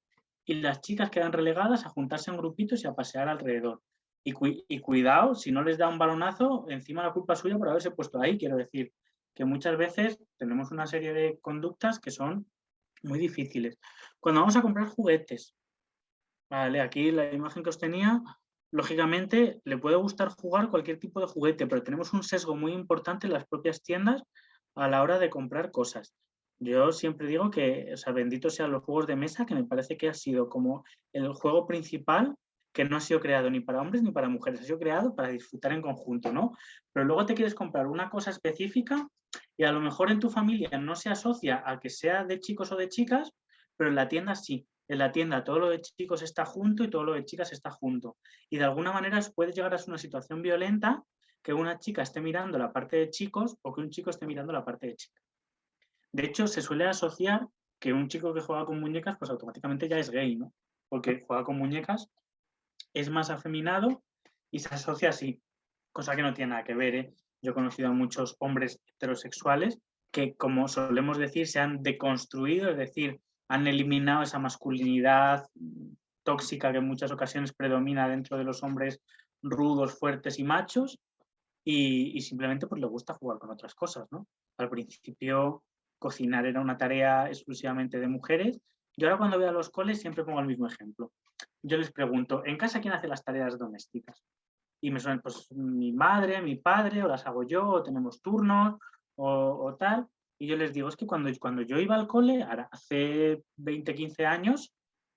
y las chicas quedan relegadas a juntarse en grupitos y a pasear alrededor. Y cuidado, si no les da un balonazo, encima la culpa es suya por haberse puesto ahí. Quiero decir que muchas veces tenemos una serie de conductas que son muy difíciles. Cuando vamos a comprar juguetes, vale, aquí la imagen que os tenía, lógicamente le puede gustar jugar cualquier tipo de juguete, pero tenemos un sesgo muy importante en las propias tiendas a la hora de comprar cosas. Yo siempre digo que, o sea, benditos sean los juegos de mesa, que me parece que ha sido como el juego principal que no ha sido creado ni para hombres ni para mujeres, ha sido creado para disfrutar en conjunto, ¿no? Pero luego te quieres comprar una cosa específica y a lo mejor en tu familia no se asocia a que sea de chicos o de chicas, pero en la tienda sí. En la tienda todo lo de chicos está junto y todo lo de chicas está junto. Y de alguna manera puede llegar a ser una situación violenta que una chica esté mirando la parte de chicos o que un chico esté mirando la parte de chicas. De hecho, se suele asociar que un chico que juega con muñecas, pues automáticamente ya es gay, ¿no? Porque juega con muñecas, es más afeminado y se asocia así, cosa que no tiene nada que ver, ¿eh? Yo he conocido a muchos hombres heterosexuales que, como solemos decir, se han deconstruido, es decir, han eliminado esa masculinidad tóxica que en muchas ocasiones predomina dentro de los hombres rudos, fuertes y machos, y simplemente pues les gusta jugar con otras cosas, ¿no? Al principio cocinar era una tarea exclusivamente de mujeres, y ahora cuando voy a los coles siempre pongo el mismo ejemplo. Yo les pregunto, ¿en casa quién hace las tareas domésticas? Y me suenan, pues, mi madre, mi padre, o las hago yo, o tenemos turnos, o tal. Y yo les digo, es que cuando yo iba al cole, ahora, hace 20, 15 años,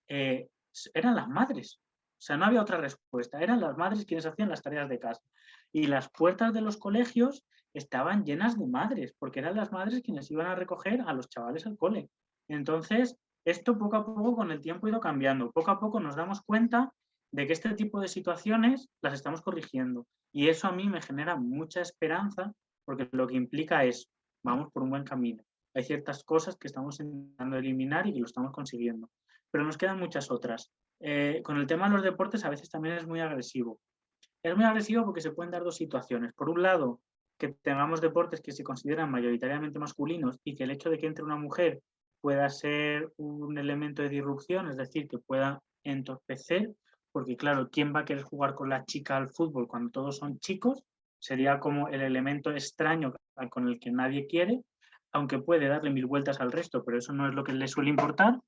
eran las madres. O sea, no había otra respuesta. Eran las madres quienes hacían las tareas de casa. Y las puertas de los colegios estaban llenas de madres, porque eran las madres quienes iban a recoger a los chavales al cole. Entonces, esto poco a poco con el tiempo ha ido cambiando. Poco a poco nos damos cuenta de que este tipo de situaciones las estamos corrigiendo. Y eso a mí me genera mucha esperanza, porque lo que implica es, vamos por un buen camino. Hay ciertas cosas que estamos intentando eliminar y que lo estamos consiguiendo. Pero nos quedan muchas otras. Con el tema de los deportes a veces también es muy agresivo. Es muy agresivo porque se pueden dar dos situaciones. Por un lado, que tengamos deportes que se consideran mayoritariamente masculinos y que el hecho de que entre una mujer pueda ser un elemento de disrupción, es decir, que pueda entorpecer, porque claro, ¿quién va a querer jugar con la chica al fútbol cuando todos son chicos? Sería como el elemento extraño con el que nadie quiere, aunque puede darle mil vueltas al resto, pero eso no es lo que le suele importar.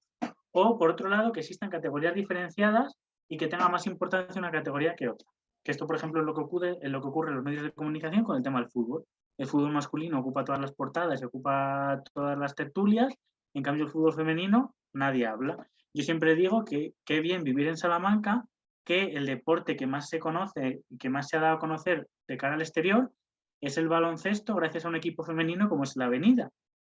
O, por otro lado, que existan categorías diferenciadas y que tenga más importancia una categoría que otra. Que esto, por ejemplo, es lo que ocurre en los medios de comunicación con el tema del fútbol. El fútbol masculino ocupa todas las portadas y ocupa todas las tertulias, en cambio el fútbol femenino nadie habla. Yo siempre digo que qué bien vivir en Salamanca, que el deporte que más se conoce y que más se ha dado a conocer de cara al exterior es el baloncesto gracias a un equipo femenino como es la Avenida.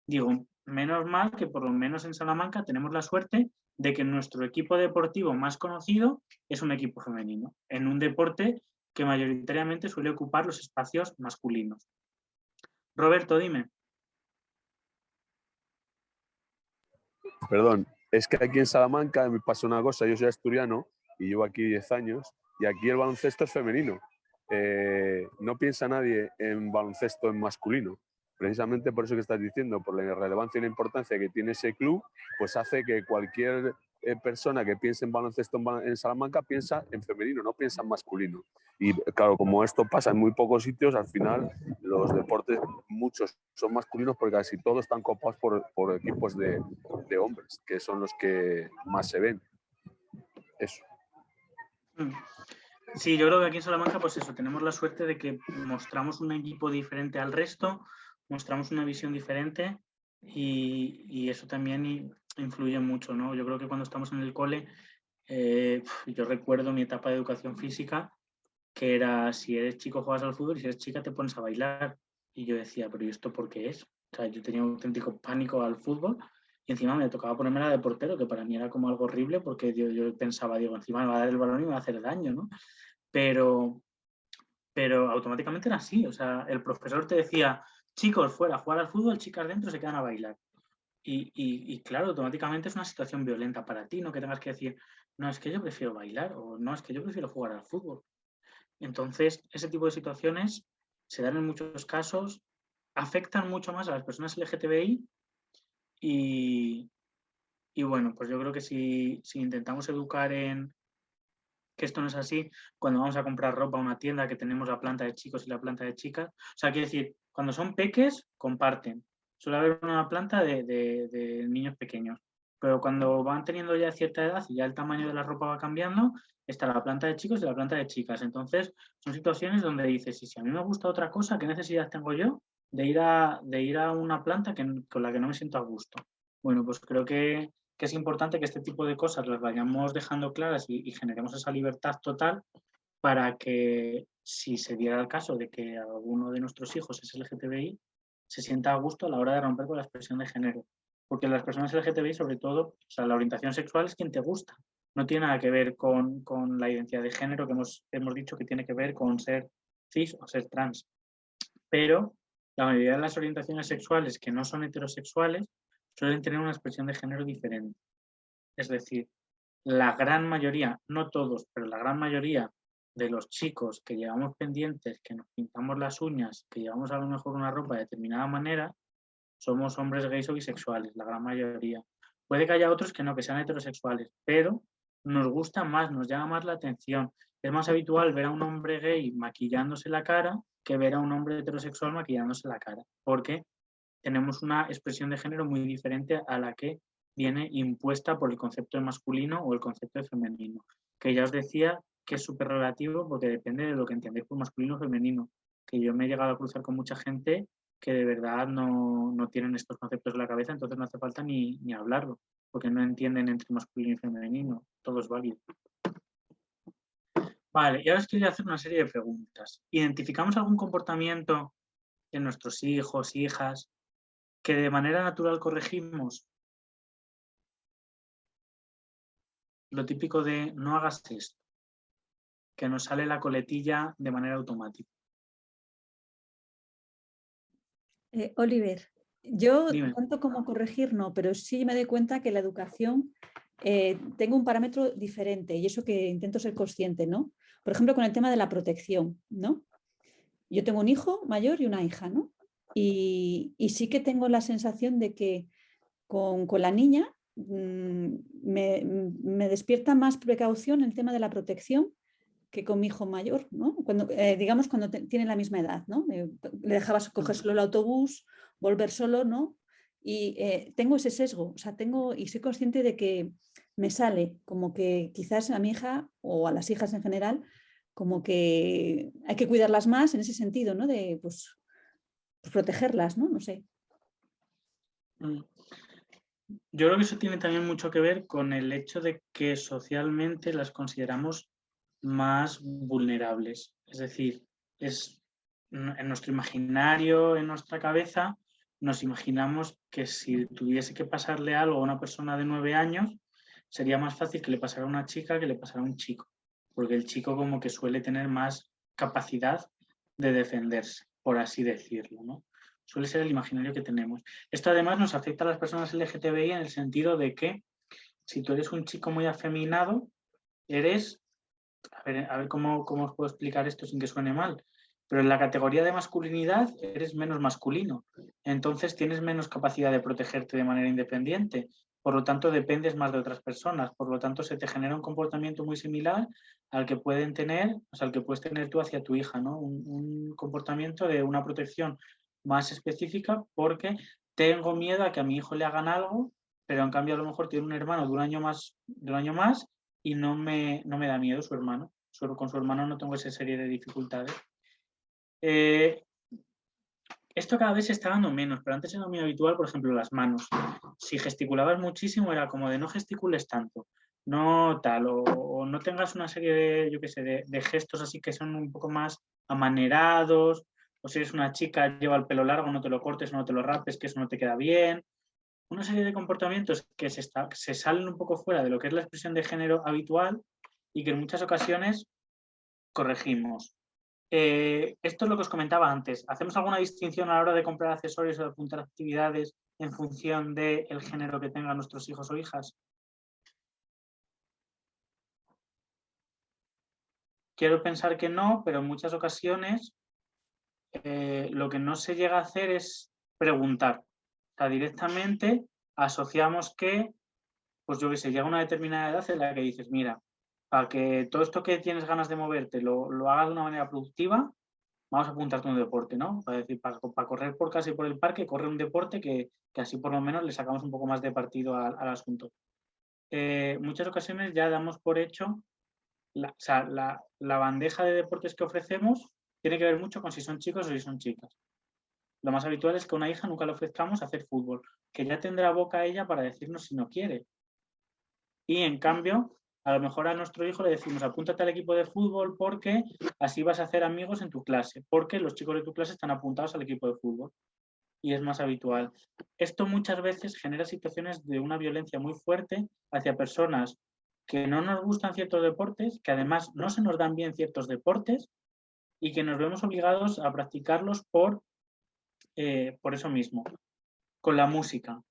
Digo, menos mal que por lo menos en Salamanca tenemos la suerte de que nuestro equipo deportivo más conocido es un equipo femenino, en un deporte que mayoritariamente suele ocupar los espacios masculinos. Roberto, dime. Perdón, es que aquí en Salamanca me pasa una cosa, yo soy asturiano y llevo aquí 10 años y aquí el baloncesto es femenino. No piensa nadie en baloncesto en masculino. Precisamente por eso que estás diciendo, por la relevancia y la importancia que tiene ese club, pues hace que cualquier persona que piense en baloncesto en Salamanca piensa en femenino, no piensa en masculino. Y claro, como esto pasa en muy pocos sitios, al final los deportes, muchos son masculinos porque casi todos están copados por equipos de hombres, que son los que más se ven. Eso. Sí, yo creo que aquí en Salamanca, pues eso, tenemos la suerte de que mostramos un equipo diferente al resto, mostramos una visión diferente y eso también influye mucho, ¿no? Yo creo que cuando estamos en el cole, yo recuerdo mi etapa de educación física, que era, si eres chico juegas al fútbol y si eres chica te pones a bailar. Y yo decía, pero ¿y esto por qué es? O sea, yo tenía un auténtico pánico al fútbol y encima me tocaba ponerme la de portero, que para mí era como algo horrible porque yo pensaba, digo, encima me va a dar el balón y me va a hacer daño, ¿no? Pero automáticamente era así, o sea, el profesor te decía, chicos fuera a jugar al fútbol, chicas dentro se quedan a bailar. Y claro, automáticamente es una situación violenta para ti, no que tengas que decir, no, es que yo prefiero bailar o no, es que yo prefiero jugar al fútbol. Entonces, ese tipo de situaciones se dan en muchos casos, afectan mucho más a las personas LGTBI y bueno, pues yo creo que si intentamos educar en que esto no es así, cuando vamos a comprar ropa a una tienda que tenemos la planta de chicos y la planta de chicas, o sea, quiero decir, cuando son peques, comparten. Suele haber una planta de niños pequeños, pero cuando van teniendo ya cierta edad y ya el tamaño de la ropa va cambiando, está la planta de chicos y la planta de chicas. Entonces, son situaciones donde dices, y si a mí me gusta otra cosa, ¿qué necesidad tengo yo de ir a una planta con la que no me siento a gusto? Bueno, pues creo que es importante que este tipo de cosas las vayamos dejando claras y generemos esa libertad total para que si se diera el caso de que alguno de nuestros hijos es LGTBI, se sienta a gusto a la hora de romper con la expresión de género. Porque las personas LGTBI, sobre todo, o sea, la orientación sexual es quien te gusta. No tiene nada que ver con la identidad de género que hemos dicho que tiene que ver con ser cis o ser trans. Pero la mayoría de las orientaciones sexuales que no son heterosexuales suelen tener una expresión de género diferente. Es decir, la gran mayoría, no todos, pero la gran mayoría de los chicos que llevamos pendientes, que nos pintamos las uñas, que llevamos a lo mejor una ropa de determinada manera, somos hombres gays o bisexuales, la gran mayoría. Puede que haya otros que no, que sean heterosexuales, pero nos gusta más, nos llama más la atención. Es más habitual ver a un hombre gay maquillándose la cara que ver a un hombre heterosexual maquillándose la cara, porque tenemos una expresión de género muy diferente a la que viene impuesta por el concepto de masculino o el concepto de femenino, que ya os decía que es súper relativo porque depende de lo que entendéis por masculino o femenino, que yo me he llegado a cruzar con mucha gente que de verdad no tienen estos conceptos en la cabeza, entonces no hace falta ni hablarlo, porque no entienden entre masculino y femenino, todo es válido. Vale, y ahora os quería hacer una serie de preguntas. ¿Identificamos algún comportamiento en nuestros hijos, hijas, que de manera natural corregimos? Lo típico de no hagas esto, que nos sale la coletilla de manera automática. Oliver, yo Dime. tanto como corregir no, pero sí me doy cuenta que la educación tengo un parámetro diferente y eso que intento ser consciente, ¿no? Por ejemplo, con el tema de la protección, ¿no? Yo tengo un hijo mayor y una hija, ¿no? Y sí que tengo la sensación de que con la niña me despierta más precaución el tema de la protección que con mi hijo mayor, ¿no? Cuando, digamos cuando tiene la misma edad, ¿no? Le dejabas coger solo el autobús, volver solo, ¿no? Y tengo ese sesgo, o sea, y soy consciente de que me sale como que quizás a mi hija o a las hijas en general, como que hay que cuidarlas más en ese sentido, ¿no? De, pues protegerlas, ¿no? No sé. Yo creo que eso tiene también mucho que ver con el hecho de que socialmente las consideramos más vulnerables. Es decir, en nuestro imaginario, en nuestra cabeza, nos imaginamos que si tuviese que pasarle algo a una persona de 9 años, sería más fácil que le pasara a una chica que le pasara a un chico, porque el chico como que suele tener más capacidad de defenderse, por así decirlo, ¿no? Suele ser el imaginario que tenemos. Esto además nos afecta a las personas LGTBI en el sentido de que si tú eres un chico muy afeminado, eres, a ver cómo os puedo explicar esto sin que suene mal, pero en la categoría de masculinidad eres menos masculino, entonces tienes menos capacidad de protegerte de manera independiente, por lo tanto dependes más de otras personas, por lo tanto se te genera un comportamiento muy similar al que pueden tener, o sea, al que puedes tener tú hacia tu hija, ¿no? Un comportamiento de una protección más específica porque tengo miedo a que a mi hijo le hagan algo, pero en cambio a lo mejor tiene un hermano de un año más y no me da miedo su hermano. Con su hermano no tengo esa serie de dificultades. Esto cada vez se está dando menos, pero antes era muy habitual, por ejemplo, las manos. Si gesticulabas muchísimo era como de no gesticules tanto, no tal, o no tengas una serie de, yo qué sé, de gestos así que son un poco más amanerados, o si eres una chica, lleva el pelo largo, no te lo cortes o no te lo rapes, que eso no te queda bien. una serie de comportamientos que se salen un poco fuera de lo que es la expresión de género habitual y que en muchas ocasiones corregimos. Esto es lo que os comentaba antes. ¿Hacemos alguna distinción a la hora de comprar accesorios o de apuntar actividades en función del género que tengan nuestros hijos o hijas? Quiero pensar que no, pero en muchas ocasiones lo que no se llega a hacer es preguntar. O sea, directamente asociamos que, pues yo que sé, llega una determinada edad en la que dices, mira, para que todo esto que tienes ganas de moverte lo hagas de una manera productiva, vamos a apuntarte a un deporte, ¿no? Para decir, para correr por casa y por el parque, corre un deporte que así por lo menos le sacamos un poco más de partido al asunto. Muchas ocasiones ya damos por hecho, la bandeja de deportes que ofrecemos tiene que ver mucho con si son chicos o si son chicas. Lo más habitual es que a una hija nunca le ofrezcamos hacer fútbol, que ya tendrá boca ella para decirnos si no quiere. Y en cambio, a lo mejor a nuestro hijo le decimos, apúntate al equipo de fútbol porque así vas a hacer amigos en tu clase, porque los chicos de tu clase están apuntados al equipo de fútbol. Y es más habitual. Esto muchas veces genera situaciones de una violencia muy fuerte hacia personas que no nos gustan ciertos deportes, que además no se nos dan bien ciertos deportes y que nos vemos obligados a practicarlos por eso mismo. Con la música.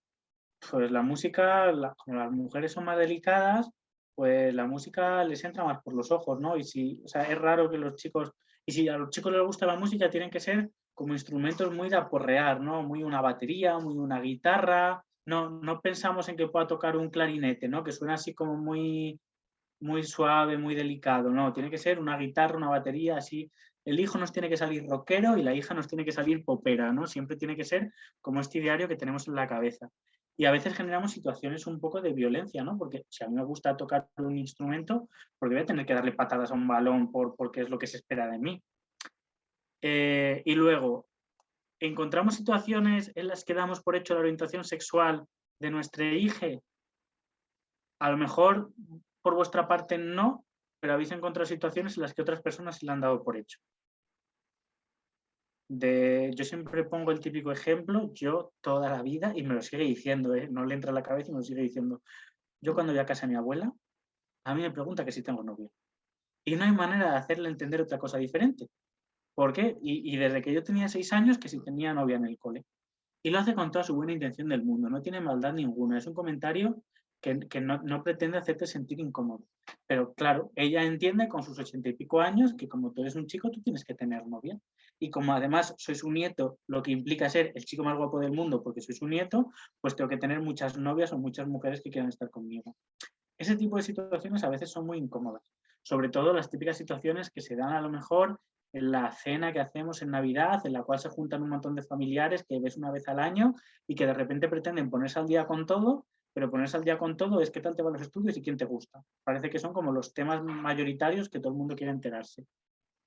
Pues la música, como las mujeres son más delicadas, pues la música les entra más por los ojos, ¿no? Y si, o sea, es raro que los chicos, y si a los chicos les gusta la música, tienen que ser como instrumentos muy de aporrear, ¿no? Muy una batería, muy una guitarra. No pensamos en que pueda tocar un clarinete, ¿no? Que suena así como muy, muy suave, muy delicado, ¿no? Tiene que ser una guitarra, una batería, así. El hijo nos tiene que salir rockero y la hija nos tiene que salir popera, ¿no? Siempre tiene que ser como este ideario que tenemos en la cabeza. Y a veces generamos situaciones un poco de violencia, ¿no? Porque si a mí me gusta tocar un instrumento, porque voy a tener que darle patadas a un balón porque es lo que se espera de mí. Y luego, encontramos situaciones en las que damos por hecho la orientación sexual de nuestra hija. A lo mejor por vuestra parte no, pero habéis encontrado situaciones en las que otras personas se le han dado por hecho. Yo siempre pongo el típico ejemplo, yo toda la vida, y me lo sigue diciendo, no le entra a la cabeza y me lo sigue diciendo. Yo cuando voy a casa de mi abuela, a mí me pregunta que si tengo novio. Y no hay manera de hacerle entender otra cosa diferente. ¿Por qué? Y desde que yo tenía 6 años, que si tenía novia en el cole. Y lo hace con toda su buena intención del mundo, no tiene maldad ninguna. Es un comentario que no pretende hacerte sentir incómodo. Pero claro, ella entiende con sus 80 y pico años que como tú eres un chico, tú tienes que tener novia. Y como además soy su nieto, lo que implica ser el chico más guapo del mundo porque soy su nieto, pues tengo que tener muchas novias o muchas mujeres que quieran estar conmigo. Ese tipo de situaciones a veces son muy incómodas. Sobre todo las típicas situaciones que se dan a lo mejor en la cena que hacemos en Navidad, en la cual se juntan un montón de familiares que ves una vez al año y que de repente pretenden ponerse al día con todo, pero ponerse al día con todo es qué tal te van los estudios y quién te gusta. Parece que son como los temas mayoritarios que todo el mundo quiere enterarse.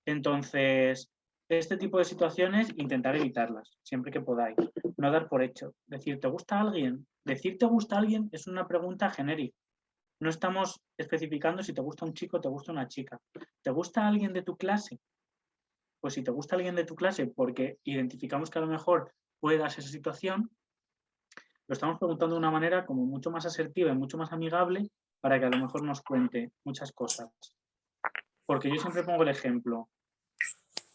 Entonces, este tipo de situaciones, intentar evitarlas, siempre que podáis. No dar por hecho. Decir, ¿te gusta alguien? Decir te gusta alguien es una pregunta genérica. No estamos especificando si te gusta un chico o te gusta una chica. ¿Te gusta alguien de tu clase? Pues si te gusta alguien de tu clase porque identificamos que a lo mejor puede darse esa situación, lo estamos preguntando de una manera como mucho más asertiva y mucho más amigable para que a lo mejor nos cuente muchas cosas. Porque yo siempre pongo el ejemplo.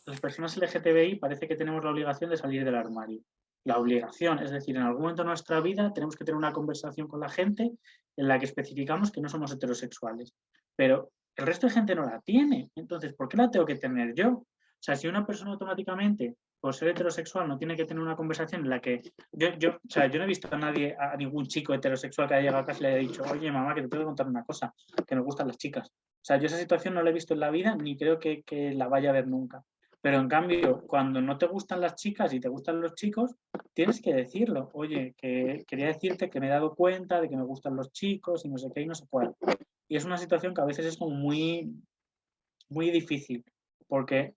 Las personas LGTBI parece que tenemos la obligación de salir del armario. La obligación, es decir, en algún momento de nuestra vida tenemos que tener una conversación con la gente en la que especificamos que no somos heterosexuales. Pero el resto de gente no la tiene. Entonces, ¿por qué la tengo que tener yo? O sea, si una persona automáticamente, por ser heterosexual, no tiene que tener una conversación en la que yo no he visto a ningún chico heterosexual que haya llegado a casa y le haya dicho, oye, mamá, que te tengo que contar una cosa, que nos gustan las chicas. O sea, yo esa situación no la he visto en la vida ni creo que la vaya a ver nunca. Pero en cambio, cuando no te gustan las chicas y te gustan los chicos, tienes que decirlo. Oye, que quería decirte que me he dado cuenta de que me gustan los chicos y no sé qué y no sé cuál. Y es una situación que a veces es como muy, muy difícil, porque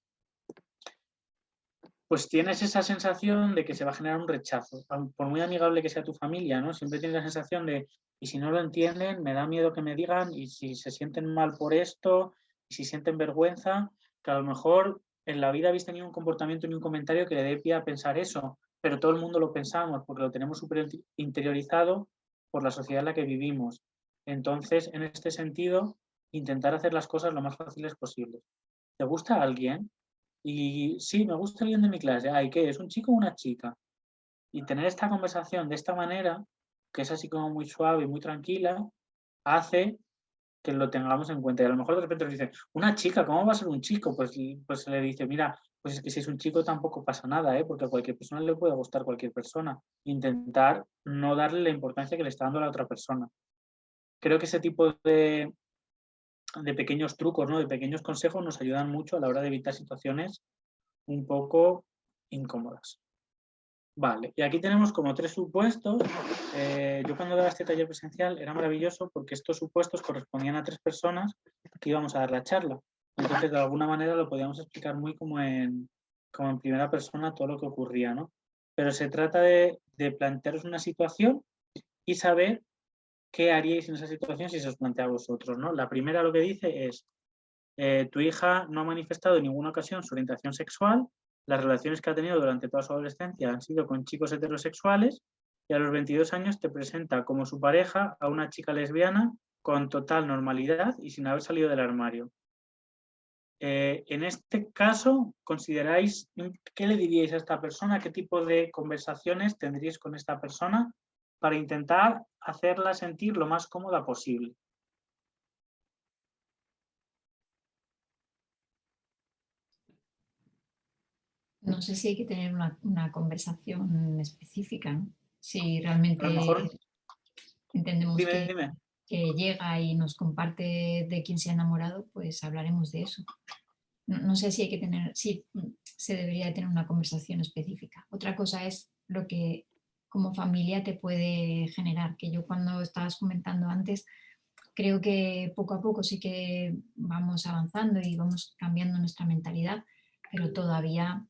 pues tienes esa sensación de que se va a generar un rechazo. Por muy amigable que sea tu familia, ¿no? Siempre tienes la sensación de, y si no lo entienden, me da miedo que me digan, y si se sienten mal por esto, y si sienten vergüenza, que a lo mejor en la vida habéis tenido un comportamiento ni un comentario que le dé pie a pensar eso, pero todo el mundo lo pensamos porque lo tenemos súper interiorizado por la sociedad en la que vivimos. Entonces, en este sentido, intentar hacer las cosas lo más fáciles posibles. ¿Te gusta alguien? Y sí, me gusta alguien de mi clase. ¿Y qué? ¿Es un chico o una chica? Y tener esta conversación de esta manera, que es así como muy suave y muy tranquila, hace que lo tengamos en cuenta. Y a lo mejor de repente nos dicen, una chica, ¿cómo va a ser un chico? Pues se le dice, mira, pues es que si es un chico tampoco pasa nada, porque a cualquier persona le puede gustar cualquier persona. Intentar no darle la importancia que le está dando a la otra persona. Creo que ese tipo de pequeños trucos, ¿no? De pequeños consejos nos ayudan mucho a la hora de evitar situaciones un poco incómodas. Vale, y aquí tenemos como 3 supuestos. Yo cuando daba este taller presencial era maravilloso porque estos supuestos correspondían a 3 personas que íbamos a dar la charla. Entonces, de alguna manera lo podíamos explicar muy como en primera persona todo lo que ocurría, ¿no? Pero se trata de plantearos una situación y saber qué haríais en esa situación si se os plantea a vosotros, ¿no? La primera lo que dice es, tu hija no ha manifestado en ninguna ocasión su orientación sexual, las relaciones que ha tenido durante toda su adolescencia han sido con chicos heterosexuales y a los 22 años te presenta como su pareja a una chica lesbiana con total normalidad y sin haber salido del armario. En este caso, ¿consideráis qué le diríais a esta persona? ¿Qué tipo de conversaciones tendríais con esta persona para intentar hacerla sentir lo más cómoda posible? No sé si hay que tener una conversación específica, ¿no? Si realmente A lo mejor, entendemos dime. que llega y nos comparte de quién se ha enamorado, pues hablaremos de eso. No sé si hay que tener, sí, se debería de tener una conversación específica. Otra cosa es lo que como familia te puede generar, que yo cuando estabas comentando antes, creo que poco a poco sí que vamos avanzando y vamos cambiando nuestra mentalidad, pero todavía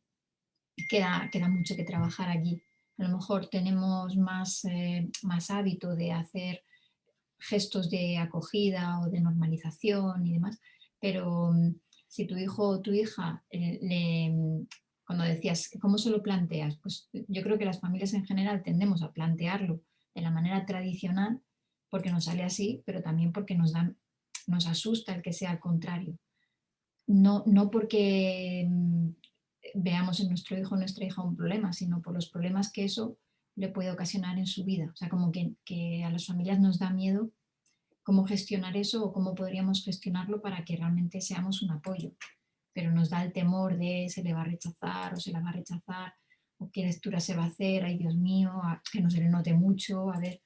queda mucho que trabajar allí. A lo mejor tenemos más hábito de hacer gestos de acogida o de normalización y demás, pero si tu hijo o tu hija, cuando decías, ¿cómo se lo planteas? Pues yo creo que las familias en general tendemos a plantearlo de la manera tradicional porque nos sale así, pero también porque nos asusta el que sea al contrario. No porque veamos en nuestro hijo o nuestra hija un problema, sino por los problemas que eso le puede ocasionar en su vida. O sea, como que a las familias nos da miedo cómo gestionar eso o cómo podríamos gestionarlo para que realmente seamos un apoyo. Pero nos da el temor de se le va a rechazar o se la va a rechazar o qué lectura se va a hacer, ay Dios mío, que no se le note mucho. A ver,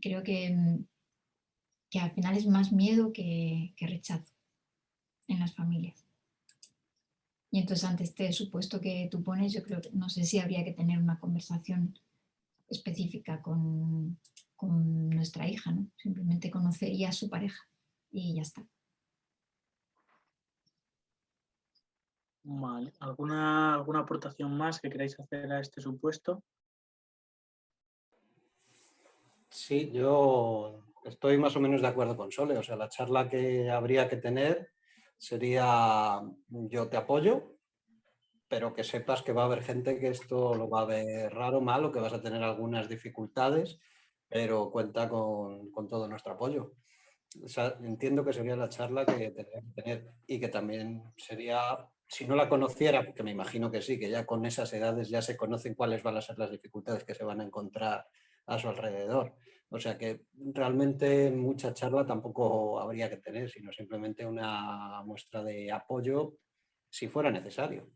creo que al final es más miedo que rechazo en las familias. Y entonces ante este supuesto que tú pones, yo creo que no sé si habría que tener una conversación específica con nuestra hija, ¿no? Simplemente conocería a su pareja y ya está. Vale. ¿Alguna aportación más que queráis hacer a este supuesto? Sí, yo estoy más o menos de acuerdo con Sole. O sea, la charla que habría que tener sería yo te apoyo, pero que sepas que va a haber gente que esto lo va a ver raro, mal, o que vas a tener algunas dificultades, pero cuenta con todo nuestro apoyo. O sea, entiendo que sería la charla que tendría que tener y que también sería, si no la conociera, porque me imagino que sí, que ya con esas edades ya se conocen cuáles van a ser las dificultades que se van a encontrar a su alrededor. O sea que realmente mucha charla tampoco habría que tener, sino simplemente una muestra de apoyo si fuera necesario.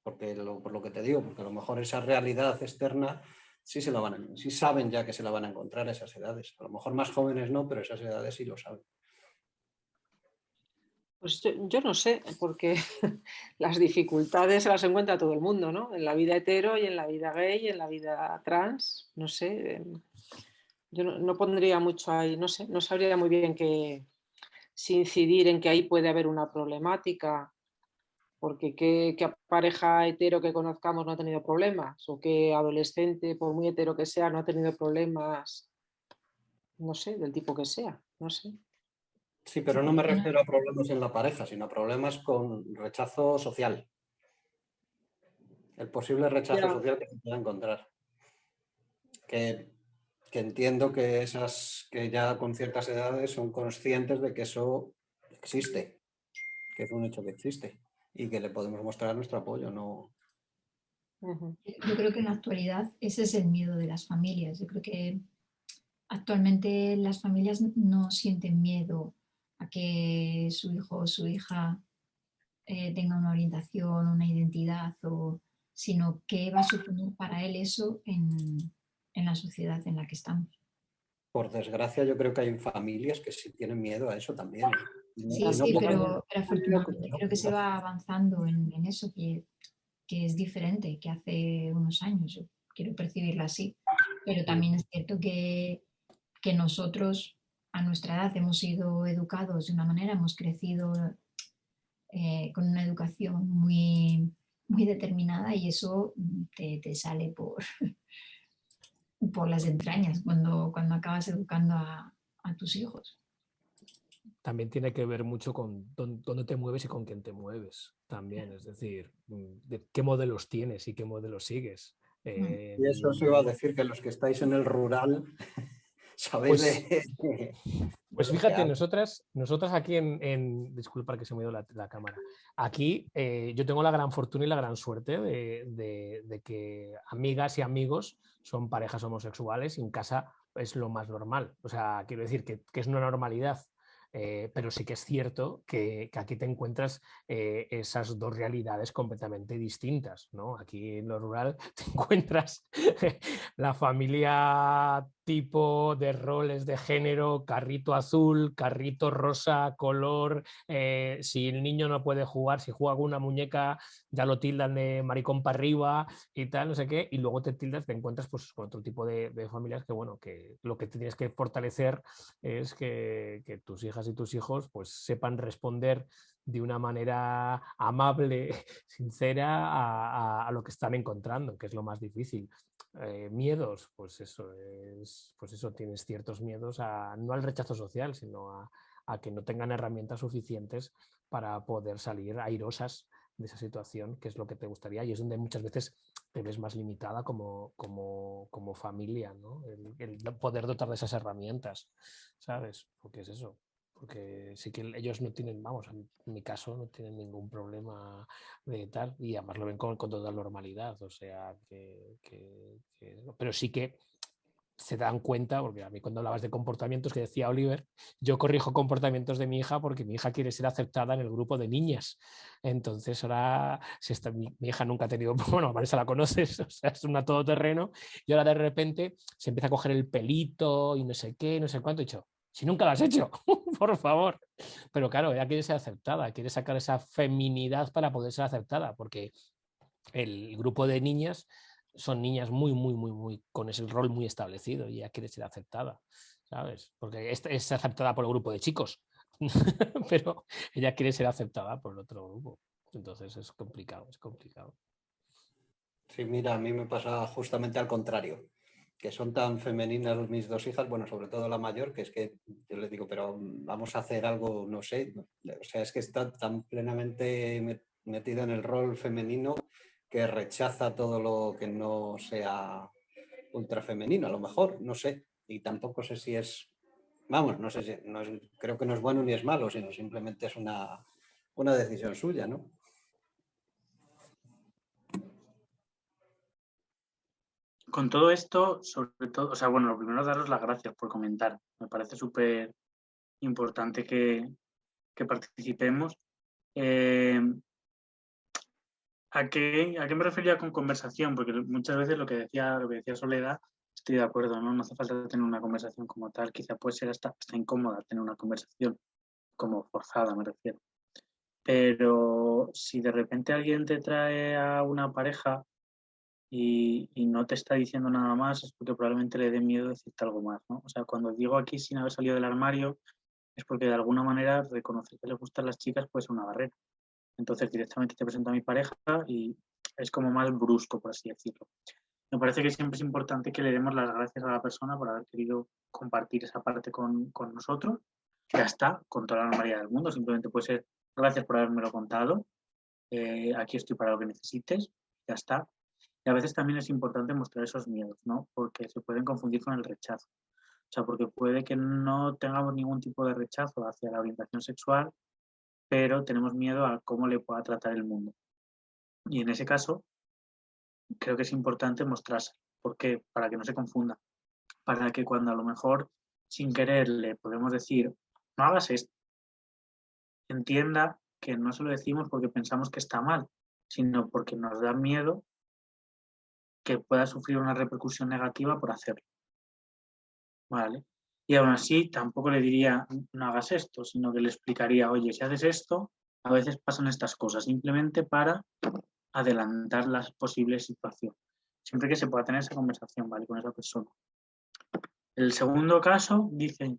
Porque por lo que te digo, porque a lo mejor esa realidad externa sí saben ya que se la van a encontrar a esas edades. A lo mejor más jóvenes no, pero esas edades sí lo saben. Pues yo no sé, porque las dificultades se las encuentra todo el mundo, ¿no? En la vida hetero y en la vida gay y en la vida trans, no sé. Yo no pondría mucho ahí, no sé, no sabría muy bien si incidir en que ahí puede haber una problemática, porque qué pareja hetero que conozcamos no ha tenido problemas, o qué adolescente, por muy hetero que sea, no ha tenido problemas, no sé, del tipo que sea, no sé. Sí, pero no me refiero a problemas en la pareja, sino a problemas con rechazo social. el posible rechazo Ya. social que se pueda encontrar. Que entiendo que esas que ya con ciertas edades son conscientes de que eso existe, que es un hecho que existe y que le podemos mostrar nuestro apoyo, no. Ujú. Yo creo que en la actualidad ese es el miedo de las familias. Yo creo que actualmente las familias no sienten miedo a que su hijo o su hija tenga una orientación, una identidad, sino qué va a suponer para él eso en la sociedad en la que estamos. Por desgracia, yo creo que hay familias que sí tienen miedo a eso también. Sí, Y no sí, poco- pero afortunadamente creo que se va avanzando en eso, que es diferente que hace unos años. Yo quiero percibirlo así. Pero también es cierto que nosotros a nuestra edad hemos sido educados de una manera, hemos crecido con una educación muy, muy determinada y eso te sale por las entrañas cuando acabas educando a tus hijos. También tiene que ver mucho con dónde te mueves y con quién te mueves también, es decir, de qué modelos tienes y qué modelos sigues. Y eso os iba a decir, que los que estáis en el rural sabéis Pues, de pues lo que fíjate, hablo. nosotras aquí disculpa que se me dio la cámara, aquí yo tengo la gran fortuna y la gran suerte de que amigas y amigos son parejas homosexuales y en casa es lo más normal, o sea, quiero decir que es una normalidad. Pero sí que es cierto que aquí te encuentras esas dos realidades completamente distintas, ¿no? Aquí en lo rural te encuentras la familia tipo de roles de género, carrito azul, carrito rosa, color, si el niño no puede jugar, si juega con una muñeca ya lo tildan de maricón para arriba y tal, no sé qué, y luego te encuentras pues, con otro tipo de familias que, bueno, que lo que tienes que fortalecer es que tus hijas y tus hijos pues sepan responder de una manera amable, sincera a lo que están encontrando, que es lo más difícil. Miedos, pues eso, tienes ciertos miedos no al rechazo social, sino a que no tengan herramientas suficientes para poder salir airosas de esa situación, que es lo que te gustaría, y es donde muchas veces te ves más limitada como familia, ¿no? El poder dotar de esas herramientas, ¿sabes? Porque es eso. Porque sí que ellos no tienen, vamos, en mi caso no tienen ningún problema de tal, y además lo ven con toda normalidad, o sea, pero sí que se dan cuenta, porque a mí cuando hablabas de comportamientos que decía Oliver, yo corrijo comportamientos de mi hija porque mi hija quiere ser aceptada en el grupo de niñas. Entonces ahora mi hija nunca ha tenido, bueno, Vanessa la conoces, o sea, es una todoterreno, y ahora de repente se empieza a coger el pelito y no sé qué, no sé cuánto, he dicho, si nunca lo has hecho, por favor. Pero claro, ella quiere ser aceptada, quiere sacar esa feminidad para poder ser aceptada, porque el grupo de niñas son niñas muy, muy, muy, muy, con ese rol muy establecido y ella quiere ser aceptada, ¿sabes? Porque es aceptada por el grupo de chicos, pero ella quiere ser aceptada por el otro grupo. Entonces es complicado, es complicado. Sí, mira, a mí me pasa justamente al contrario, que son tan femeninas mis dos hijas, bueno, sobre todo la mayor, que es que yo le digo, pero vamos a hacer algo, no sé, o sea, es que está tan plenamente metida en el rol femenino que rechaza todo lo que no sea ultra femenino, a lo mejor, no sé, y tampoco sé si es, vamos, no sé si, creo que no es bueno ni es malo, sino simplemente es una decisión suya, ¿no? Con todo esto, sobre todo, o sea, bueno, lo primero daros las gracias por comentar. Me parece súper importante que participemos. ¿A qué me refería con conversación? Porque muchas veces lo que decía Soledad, estoy de acuerdo, ¿no? No hace falta tener una conversación como tal, quizá puede ser hasta incómoda tener una conversación, como forzada me refiero. Pero si de repente alguien te trae a una pareja y no te está diciendo nada más, es porque probablemente le dé miedo decirte algo más, ¿no? O sea, cuando digo aquí sin haber salido del armario, es porque de alguna manera reconocer que le gustan las chicas puede ser una barrera. Entonces directamente te presento a mi pareja y es como más brusco, por así decirlo. Me parece que siempre es importante que le demos las gracias a la persona por haber querido compartir esa parte con nosotros. Ya está, con toda la normalidad del mundo. Simplemente puede ser gracias por habérmelo contado. Aquí estoy para lo que necesites. ya está. Y a veces también es importante mostrar esos miedos, ¿no? Porque se pueden confundir con el rechazo. O sea, porque puede que no tengamos ningún tipo de rechazo hacia la orientación sexual, pero tenemos miedo a cómo le pueda tratar el mundo. Y en ese caso, creo que es importante mostrarse. ¿Por qué? Para que no se confunda. Para que cuando a lo mejor sin querer le podemos decir, no hagas esto, entienda que no se lo decimos porque pensamos que está mal, sino porque nos da miedo que pueda sufrir una repercusión negativa por hacerlo. ¿Vale? Y aún así tampoco le diría, no hagas esto, sino que le explicaría, oye, si haces esto, a veces pasan estas cosas, simplemente para adelantar la posible situación. Siempre que se pueda tener esa conversación, ¿vale? Con esa persona. El segundo caso dice,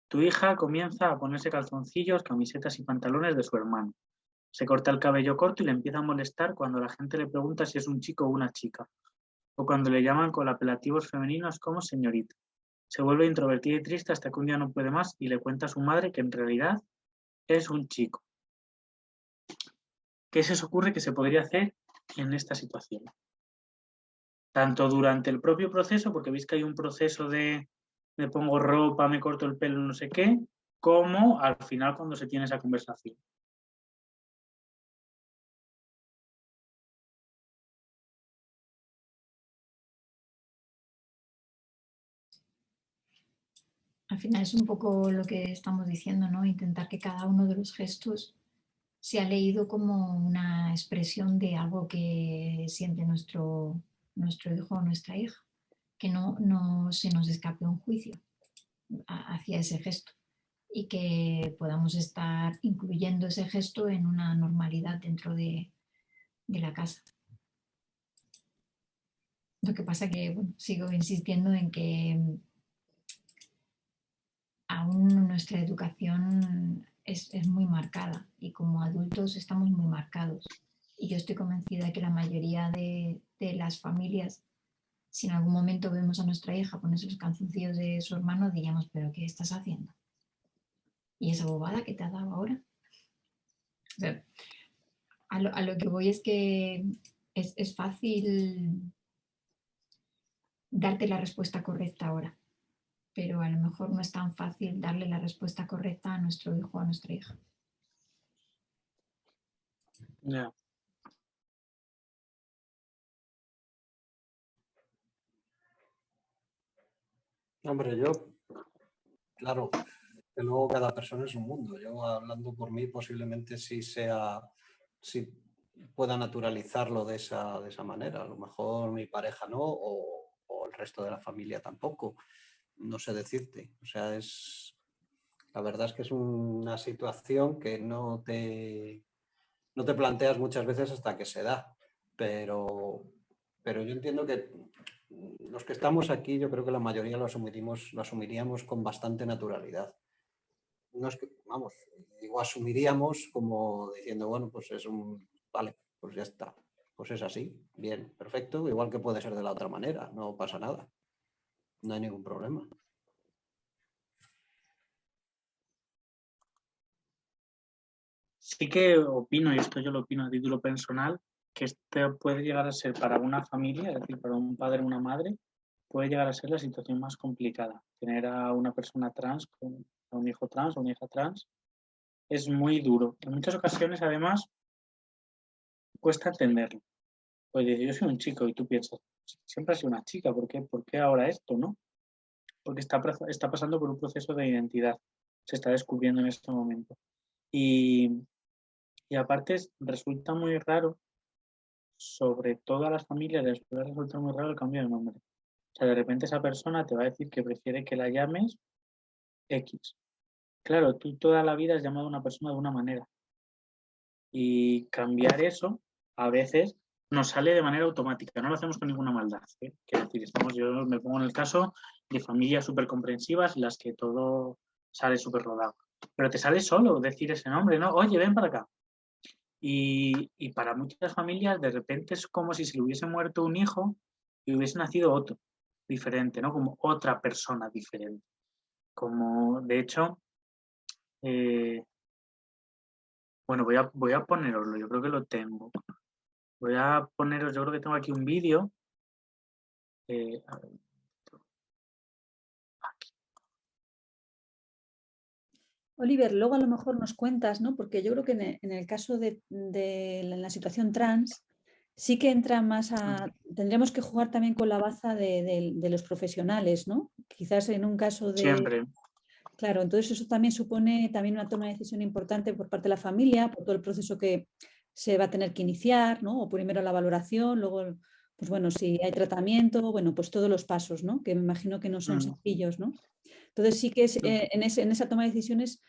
tu hija comienza a ponerse calzoncillos, camisetas y pantalones de su hermano. Se corta el cabello corto y le empieza a molestar cuando la gente le pregunta si es un chico o una chica. O cuando le llaman con apelativos femeninos como señorita. Se vuelve introvertida y triste hasta que un día no puede más y le cuenta a su madre que en realidad es un chico. ¿Qué se os ocurre que se podría hacer en esta situación? Tanto durante el propio proceso, porque veis que hay un proceso de me pongo ropa, me corto el pelo, no sé qué, como al final cuando se tiene esa conversación. Al final es un poco lo que estamos diciendo, ¿no? Intentar que cada uno de los gestos sea leído como una expresión de algo que siente nuestro hijo o nuestra hija, que no se nos escape un juicio hacia ese gesto y que podamos estar incluyendo ese gesto en una normalidad dentro de la casa. Lo que pasa que bueno, sigo insistiendo en que aún nuestra educación es muy marcada y como adultos estamos muy marcados. Y yo estoy convencida de que la mayoría de las familias, si en algún momento vemos a nuestra hija ponerse los calzoncillos de su hermano, diríamos, ¿pero qué estás haciendo? ¿Y esa bobada que te ha dado ahora? O sea, a lo que voy es que es fácil darte la respuesta correcta ahora, pero a lo mejor no es tan fácil darle la respuesta correcta a nuestro hijo o a nuestra hija. Yeah. Hombre, claro, que luego cada persona es un mundo. Yo hablando por mí posiblemente sí pueda naturalizarlo de esa manera. A lo mejor mi pareja no o el resto de la familia tampoco. No sé decirte. O sea, la verdad es que es una situación que no te planteas muchas veces hasta que se da. Pero yo entiendo que los que estamos aquí, yo creo que la mayoría lo asumiríamos con bastante naturalidad. No es que, vamos, digo, asumiríamos como diciendo, bueno, pues vale, pues ya está, pues es así, bien, perfecto, igual que puede ser de la otra manera, no pasa nada, no hay ningún problema. Sí que opino, y esto yo lo opino a título personal, que esto puede llegar a ser para una familia, es decir, para un padre o una madre, puede llegar a ser la situación más complicada. Tener a una persona trans, a un hijo trans o una hija trans, es muy duro. En muchas ocasiones, además, cuesta entenderlo. Pues dices, yo soy un chico y tú piensas, siempre has sido una chica, ¿por qué ahora esto, no? Porque está pasando por un proceso de identidad, se está descubriendo en este momento. Y aparte resulta muy raro, sobre todo a las familias les puede resultar muy raro el cambio de nombre. O sea, de repente esa persona te va a decir que prefiere que la llames X. Claro, tú toda la vida has llamado a una persona de una manera. Y cambiar eso a veces nos sale de manera automática, no lo hacemos con ninguna maldad. Quiero decir, yo me pongo en el caso de familias súper comprensivas en las que todo sale súper rodado. Pero te sale solo decir ese nombre, ¿no? Oye, ven para acá. Y para muchas familias de repente es como si se le hubiese muerto un hijo y hubiese nacido otro, diferente, ¿no? Como otra persona diferente. Como, de hecho, bueno, voy a poneroslo, yo creo que lo tengo. Voy a poneros, yo creo que tengo aquí un vídeo. A ver. Oliver, luego a lo mejor nos cuentas, ¿no? Porque yo creo que en el caso de la situación trans, sí que entra más a... Tendríamos que jugar también con la baza de los profesionales, ¿no? Quizás en un caso de... Siempre. Claro, entonces eso también supone también una toma de decisión importante por parte de la familia, por todo el proceso que se va a tener que iniciar, ¿no? O primero la valoración, luego, pues bueno, si hay tratamiento, bueno, pues todos los pasos, ¿no? Que me imagino que no son sencillos, ¿no? Entonces sí que es, en esa toma de decisiones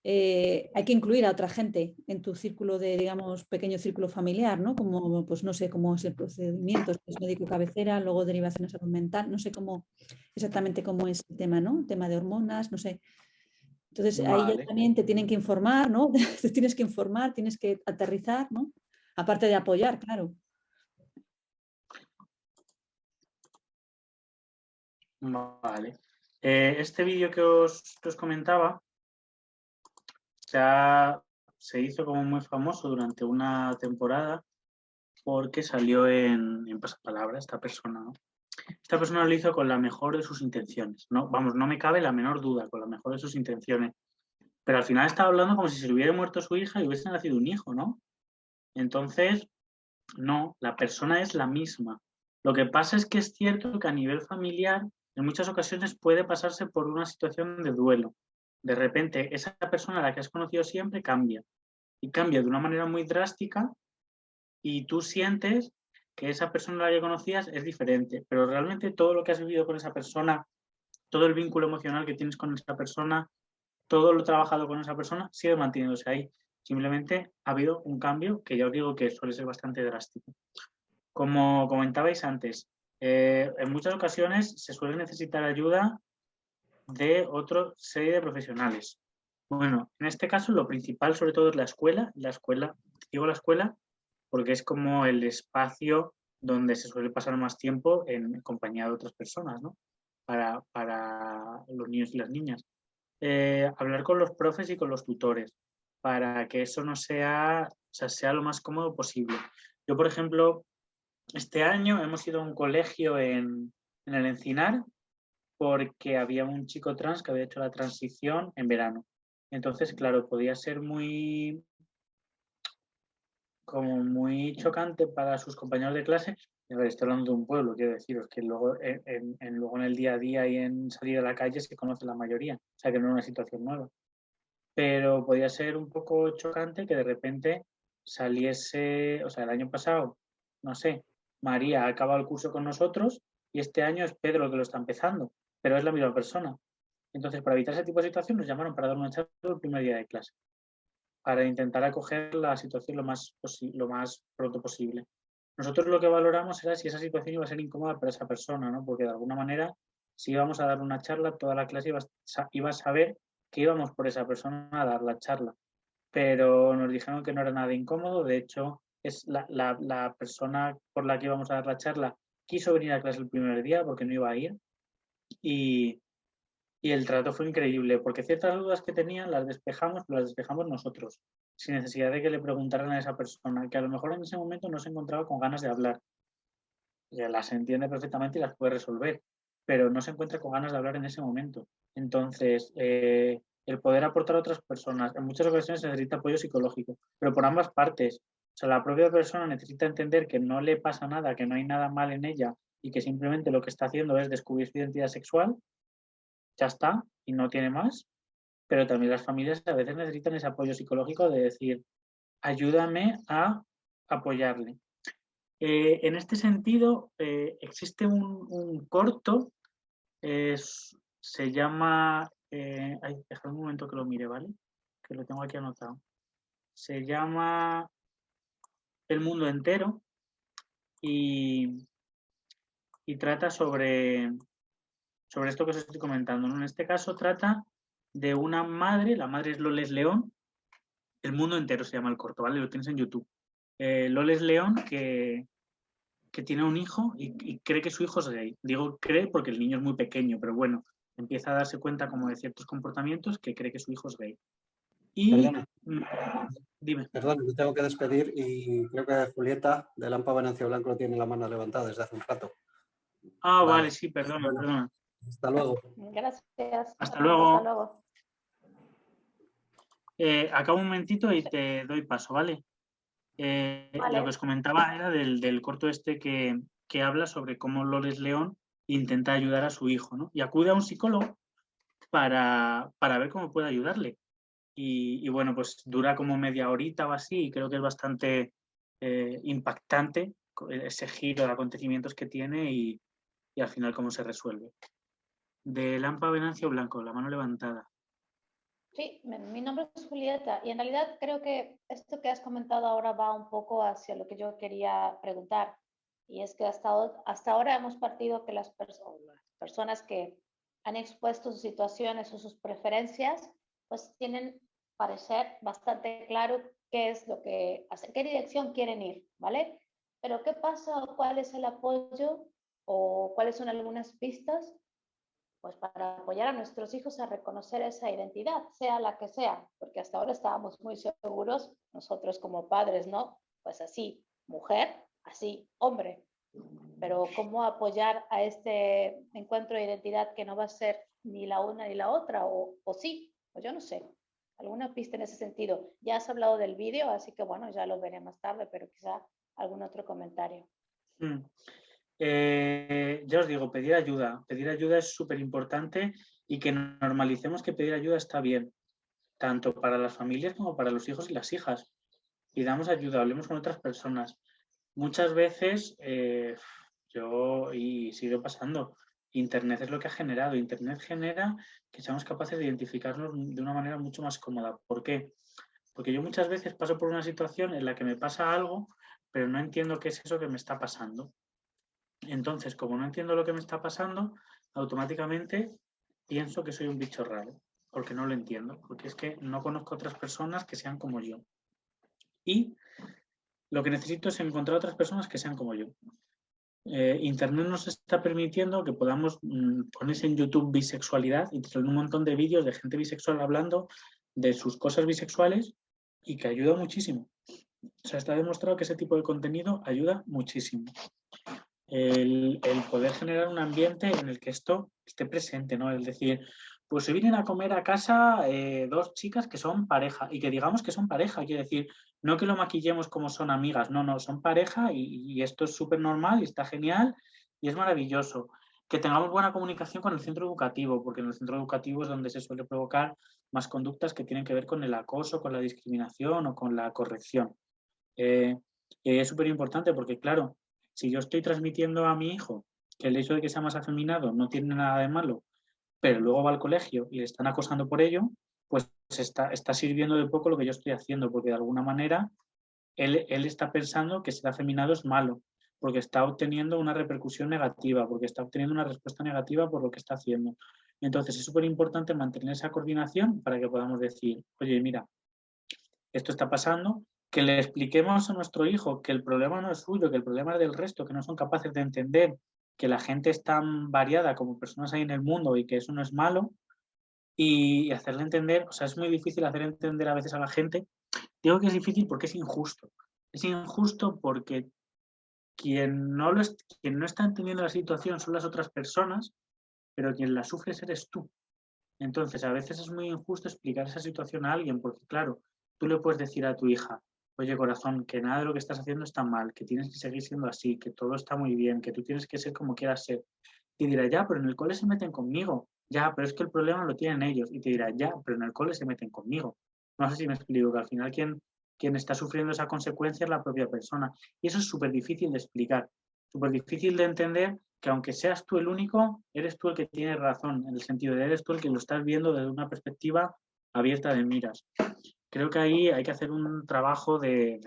hay que incluir a otra gente en tu círculo de, digamos, pequeño círculo familiar, ¿no? Como, pues no sé cómo es el procedimiento, si es médico cabecera, luego derivación de salud mental, no sé cómo exactamente cómo es el tema, ¿no? El tema de hormonas, no sé. Entonces ahí ya también te tienen que informar, ¿no? Te tienes que informar, tienes que aterrizar, ¿no? Aparte de apoyar, claro. Vale. Este vídeo que os comentaba se hizo como muy famoso durante una temporada porque salió en Pasapalabra esta persona, ¿no? Esta persona lo hizo con la mejor de sus intenciones, ¿no? Vamos, no me cabe la menor duda, con la mejor de sus intenciones. Pero al final estaba hablando como si se le hubiera muerto su hija y hubiese nacido un hijo, ¿no? Entonces, no, la persona es la misma. Lo que pasa es que es cierto que a nivel familiar, en muchas ocasiones puede pasarse por una situación de duelo. De repente, esa persona a la que has conocido siempre cambia. Y cambia de una manera muy drástica y tú sientes que esa persona a la que conocías es diferente. Pero realmente todo lo que has vivido con esa persona, todo el vínculo emocional que tienes con esa persona, todo lo trabajado con esa persona sigue manteniéndose ahí. Simplemente ha habido un cambio que ya os digo que suele ser bastante drástico. Como comentabais antes, en muchas ocasiones se suele necesitar ayuda de otra serie de profesionales. Bueno, en este caso lo principal sobre todo es la escuela. Digo la escuela porque es como el espacio donde se suele pasar más tiempo en compañía de otras personas, ¿no? Para los niños y las niñas. Hablar con los profes y con los tutores para que eso no sea, o sea, sea lo más cómodo posible. Yo, por ejemplo, este año hemos ido a un colegio en el Encinar porque había un chico trans que había hecho la transición en verano. Entonces, claro, podía ser muy chocante para sus compañeros de clase. A ver, estoy hablando de un pueblo, quiero deciros que luego luego en el día a día y en salir a la calle se conoce la mayoría, o sea que no es una situación nueva. Pero podía ser un poco chocante que de repente saliese, o sea, el año pasado, no sé, María ha acabado el curso con nosotros y este año es Pedro el que lo está empezando, pero es la misma persona. Entonces, para evitar ese tipo de situación, nos llamaron para dar una charla el primer día de clase, para intentar acoger la situación lo más pronto posible. Nosotros lo que valoramos era si esa situación iba a ser incómoda para esa persona, ¿no? Porque de alguna manera, si íbamos a dar una charla, toda la clase iba a saber que íbamos por esa persona a dar la charla. Pero nos dijeron que no era nada incómodo. De hecho, es la persona por la que íbamos a dar la charla quiso venir a clase el primer día porque no iba a ir. Y el trato fue increíble, porque ciertas dudas que tenían las despejamos nosotros, sin necesidad de que le preguntaran a esa persona, que a lo mejor en ese momento no se encontraba con ganas de hablar. Ya las entiende perfectamente y las puede resolver, pero no se encuentra con ganas de hablar en ese momento. Entonces, el poder aportar a otras personas, en muchas ocasiones se necesita apoyo psicológico, pero por ambas partes. O sea, la propia persona necesita entender que no le pasa nada, que no hay nada mal en ella y que simplemente lo que está haciendo es descubrir su identidad sexual, ya está, y no tiene más. Pero también las familias a veces necesitan ese apoyo psicológico de decir, ayúdame a apoyarle. En este sentido, existe un corto, se llama, déjame un momento que lo mire, ¿vale? Que lo tengo aquí anotado. Se llama El mundo entero y trata sobre esto que os estoy comentando, ¿no? En este caso trata de una madre, la madre es Loles León, El mundo entero se llama el corto, ¿vale? Lo tienes en YouTube. Loles León que tiene un hijo y cree que su hijo es gay. Digo cree porque el niño es muy pequeño, pero bueno, empieza a darse cuenta como de ciertos comportamientos que cree que su hijo es gay. Y Perdona. dime. Perdón, me tengo que despedir y creo que Julieta de Lampa Venancio Blanco tiene la mano levantada desde hace un rato. Ah, Vale. vale, sí, perdona, Bueno, perdona. hasta luego. Gracias. Hasta luego. Hasta luego. Acabo un momentito y te doy paso, ¿vale? Vale. Lo que os comentaba era del corto este que habla sobre cómo Loles León intenta ayudar a su hijo, ¿no? Y acude a un psicólogo para ver cómo puede ayudarle. Y bueno, pues dura como media horita o así, y creo que es bastante impactante ese giro de acontecimientos que tiene y al final cómo se resuelve. De Lampa Venancio Blanco, la mano levantada. Sí, mi nombre es Julieta y en realidad creo que esto que has comentado ahora va un poco hacia lo que yo quería preguntar. Y es que hasta ahora hemos partido que las personas que han expuesto sus situaciones o sus preferencias, pues tienen parecer bastante claro qué es lo que hacen, qué dirección quieren ir, ¿vale? Pero ¿qué pasa? ¿Cuál es el apoyo o cuáles son algunas pistas? Pues para apoyar a nuestros hijos a reconocer esa identidad, sea la que sea, porque hasta ahora estábamos muy seguros, nosotros como padres, ¿no? Pues así, mujer, así, hombre. Pero ¿cómo apoyar a este encuentro de identidad que no va a ser ni la una ni la otra? O sí, o yo no sé. ¿Alguna pista en ese sentido? Ya has hablado del vídeo, así que bueno, ya lo veré más tarde, pero quizá algún otro comentario. Ya os digo, pedir ayuda es súper importante y que normalicemos que pedir ayuda está bien, tanto para las familias como para los hijos y las hijas. Pidamos ayuda, hablemos con otras personas. Muchas veces, y sigue pasando, Internet es lo que ha generado. Internet genera que seamos capaces de identificarnos de una manera mucho más cómoda. ¿Por qué? Porque yo muchas veces paso por una situación en la que me pasa algo, pero no entiendo qué es eso que me está pasando. Entonces, como no entiendo lo que me está pasando, automáticamente pienso que soy un bicho raro, porque no lo entiendo, porque es que no conozco otras personas que sean como yo. Y lo que necesito es encontrar otras personas que sean como yo. Internet nos está permitiendo que podamos ponerse en YouTube bisexualidad y tener un montón de vídeos de gente bisexual hablando de sus cosas bisexuales y que ayuda muchísimo. O sea, está demostrado que ese tipo de contenido ayuda muchísimo. El poder generar un ambiente en el que esto esté presente, ¿no? Es decir, pues se vienen a comer a casa dos chicas que son pareja y que digamos que son pareja, quiere decir, no que lo maquillemos como son amigas, no, son pareja y esto es súper normal y está genial y es maravilloso. Que tengamos buena comunicación con el centro educativo, porque en el centro educativo es donde se suele provocar más conductas que tienen que ver con el acoso, con la discriminación o con la corrección. Es súper importante porque, claro, si yo estoy transmitiendo a mi hijo que el hecho de que sea más afeminado no tiene nada de malo, pero luego va al colegio y le están acosando por ello, pues está sirviendo de poco lo que yo estoy haciendo, porque de alguna manera él está pensando que ser afeminado es malo, porque está obteniendo una repercusión negativa, porque está obteniendo una respuesta negativa por lo que está haciendo. Entonces es súper importante mantener esa coordinación para que podamos decir, oye, mira, esto está pasando, que le expliquemos a nuestro hijo que el problema no es suyo, que el problema es del resto, que no son capaces de entender que la gente es tan variada como personas hay en el mundo y que eso no es malo, y hacerle entender, o sea, es muy difícil hacer entender a veces a la gente. Digo que es difícil porque es injusto. Es injusto porque quien no está entendiendo la situación son las otras personas, pero quien la sufre eres tú. Entonces, a veces es muy injusto explicar esa situación a alguien, porque claro, tú le puedes decir a tu hija, oye corazón, que nada de lo que estás haciendo está mal, que tienes que seguir siendo así, que todo está muy bien, que tú tienes que ser como quieras ser. Y dirá, ya, pero en el cole se meten conmigo. Ya, pero es que el problema lo tienen ellos. Y te dirá, ya, pero en el cole se meten conmigo. No sé si me explico, que al final quien está sufriendo esa consecuencia es la propia persona. Y eso es súper difícil de explicar, súper difícil de entender, que aunque seas tú el único, eres tú el que tiene razón, en el sentido de eres tú el que lo estás viendo desde una perspectiva abierta de miras. Creo que ahí hay que hacer un trabajo de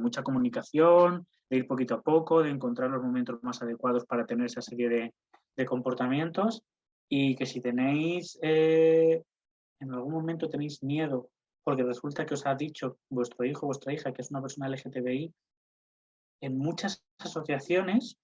mucha comunicación, de ir poquito a poco, de encontrar los momentos más adecuados para tener esa serie de comportamientos, y que si tenéis, en algún momento tenéis miedo, porque resulta que os ha dicho vuestro hijo o vuestra hija que es una persona LGTBI, en muchas asociaciones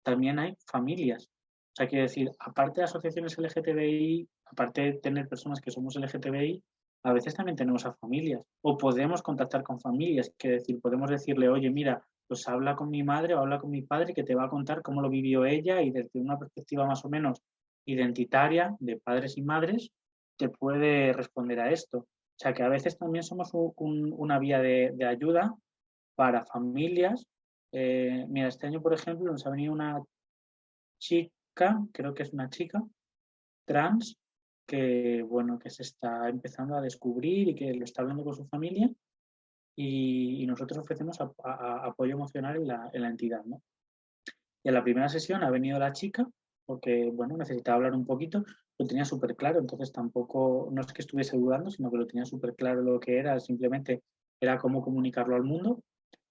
también hay familias. O sea, quiero decir, aparte de asociaciones LGTBI, aparte de tener personas que somos LGTBI, a veces también tenemos a familias o podemos contactar con familias, que decir, podemos decirle, oye, mira, pues habla con mi madre o habla con mi padre que te va a contar cómo lo vivió ella y desde una perspectiva más o menos identitaria de padres y madres te puede responder a esto. O sea que a veces también somos una vía de ayuda para familias. Mira, este año, por ejemplo, nos ha venido una chica, creo que es una chica trans, que bueno, que se está empezando a descubrir y que lo está hablando con su familia y nosotros ofrecemos apoyo emocional en la entidad, ¿no? Y en la primera sesión ha venido la chica porque, bueno, necesitaba hablar un poquito, lo tenía súper claro, entonces tampoco, no es que estuviese dudando, sino que lo tenía súper claro lo que era, simplemente era cómo comunicarlo al mundo,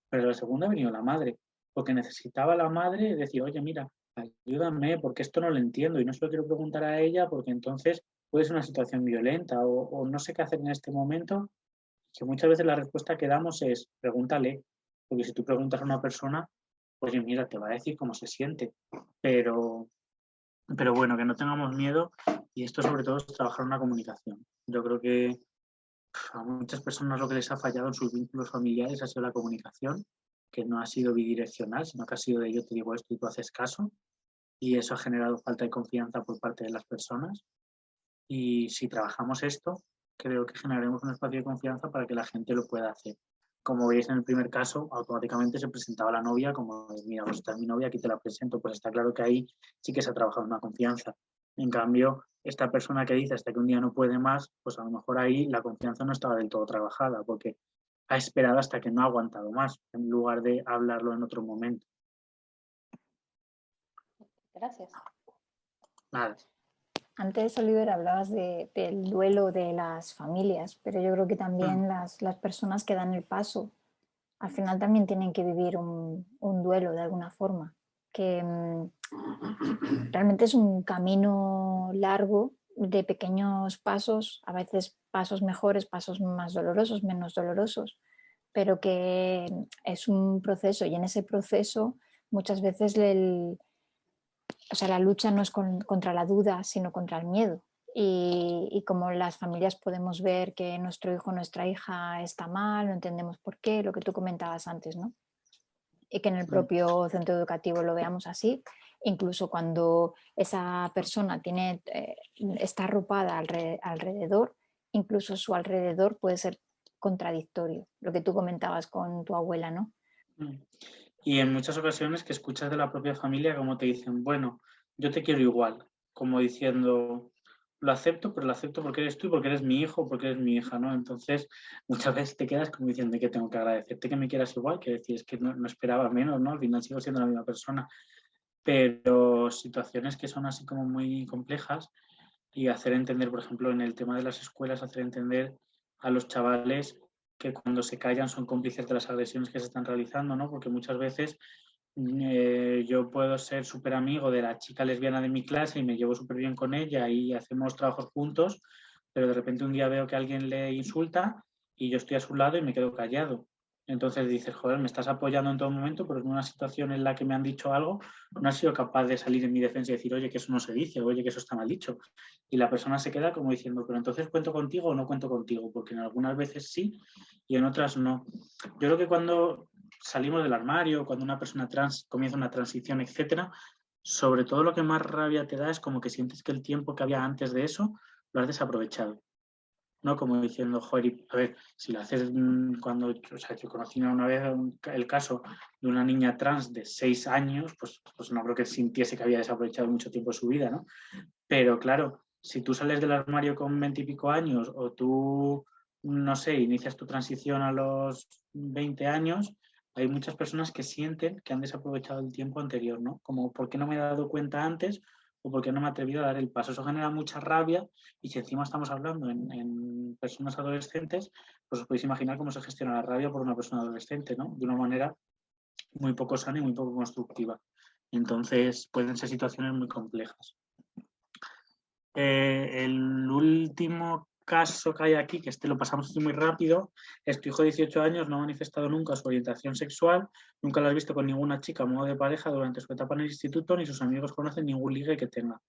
pero la segunda ha venido la madre, porque necesitaba la madre decir, oye, mira, ayúdame, porque esto no lo entiendo y no se lo quiero preguntar a ella porque entonces puede ser una situación violenta o no sé qué hacer en este momento, que muchas veces la respuesta que damos es pregúntale, porque si tú preguntas a una persona, oye, mira, te va a decir cómo se siente, pero bueno, que no tengamos miedo y esto sobre todo es trabajar una comunicación. Yo creo que a muchas personas lo que les ha fallado en sus vínculos familiares ha sido la comunicación, que no ha sido bidireccional, sino que ha sido de yo te digo esto y tú haces caso, y eso ha generado falta de confianza por parte de las personas. Y si trabajamos esto, creo que generaremos un espacio de confianza para que la gente lo pueda hacer. Como veis en el primer caso, automáticamente se presentaba la novia como, mira, pues esta es mi novia, aquí te la presento. Pues está claro que ahí sí que se ha trabajado una confianza. En cambio, esta persona que dice hasta que un día no puede más, pues a lo mejor ahí la confianza no estaba del todo trabajada, porque ha esperado hasta que no ha aguantado más, en lugar de hablarlo en otro momento. Gracias. Nada. Antes, Oliver, hablabas del duelo de las familias, pero yo creo que también las personas que dan el paso al final también tienen que vivir un duelo de alguna forma, que realmente es un camino largo de pequeños pasos, a veces pasos mejores, pasos más dolorosos, menos dolorosos, pero que es un proceso y en ese proceso muchas veces la lucha no es contra la duda, sino contra el miedo. Y como las familias podemos ver que nuestro hijo o nuestra hija está mal, no entendemos por qué, lo que tú comentabas antes, ¿no? Y que en el propio centro educativo lo veamos así, incluso cuando esa persona está arropada alrededor, incluso su alrededor puede ser contradictorio, lo que tú comentabas con tu abuela, ¿no? Y en muchas ocasiones que escuchas de la propia familia como te dicen, bueno, yo te quiero igual, como diciendo, lo acepto, pero lo acepto porque eres tú y porque eres mi hijo, porque eres mi hija, ¿no? Entonces, muchas veces te quedas como diciendo que tengo que agradecerte que me quieras igual, que decir, es que no esperaba menos, ¿no? Al final sigo siendo la misma persona. Pero situaciones que son así como muy complejas y hacer entender, por ejemplo, en el tema de las escuelas, hacer entender a los chavales que cuando se callan son cómplices de las agresiones que se están realizando, ¿no? Porque muchas veces yo puedo ser súper amigo de la chica lesbiana de mi clase y me llevo súper bien con ella y hacemos trabajos juntos, pero de repente un día veo que alguien le insulta y yo estoy a su lado y me quedo callado. Entonces dices, joder, me estás apoyando en todo momento, pero en una situación en la que me han dicho algo, no has sido capaz de salir en mi defensa y decir, oye, que eso no se dice, oye, que eso está mal dicho. Y la persona se queda como diciendo, pero entonces ¿cuento contigo o no cuento contigo? Porque en algunas veces sí y en otras no. Yo creo que cuando salimos del armario, cuando una persona trans comienza una transición, etcétera, sobre todo lo que más rabia te da es como que sientes que el tiempo que había antes de eso lo has desaprovechado. ¿No? Como diciendo, joder, a ver, si lo haces cuando, o sea, yo conocí una vez el caso de una niña trans de 6 años, pues no creo que sintiese que había desaprovechado mucho tiempo de su vida, ¿no? Pero claro, si tú sales del armario con 20 y pico años o tú, no sé, inicias tu transición a los 20 años, hay muchas personas que sienten que han desaprovechado el tiempo anterior, ¿no? Como, ¿por qué no me he dado cuenta antes? O por qué no me he atrevido a dar el paso. Eso genera mucha rabia y si encima estamos hablando en personas adolescentes, pues os podéis imaginar cómo se gestiona la rabia por una persona adolescente, ¿no? De una manera muy poco sana y muy poco constructiva. Entonces pueden ser situaciones muy complejas. El último caso que hay aquí, que lo pasamos así muy rápido, es tu hijo de 18 años no ha manifestado nunca su orientación sexual, nunca lo has visto con ninguna chica a modo de pareja durante su etapa en el instituto, ni sus amigos conocen ningún ligue que tenga.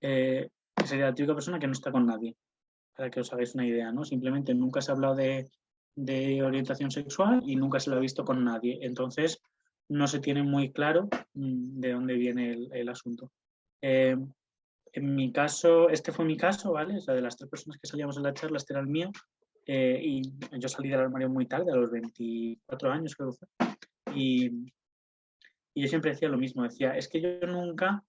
Sería la típica persona que no está con nadie. para que os hagáis una idea, ¿no? Simplemente nunca se ha hablado de orientación sexual y nunca se lo ha visto con nadie. Entonces, no se tiene muy claro de dónde viene el asunto. En mi caso, este fue mi caso, ¿vale? O sea, de las 3 personas que salíamos en la charla, este era el mío. Y yo salí del armario muy tarde, a los 24 años creo que fue. Y yo siempre decía lo mismo, decía, es que yo nunca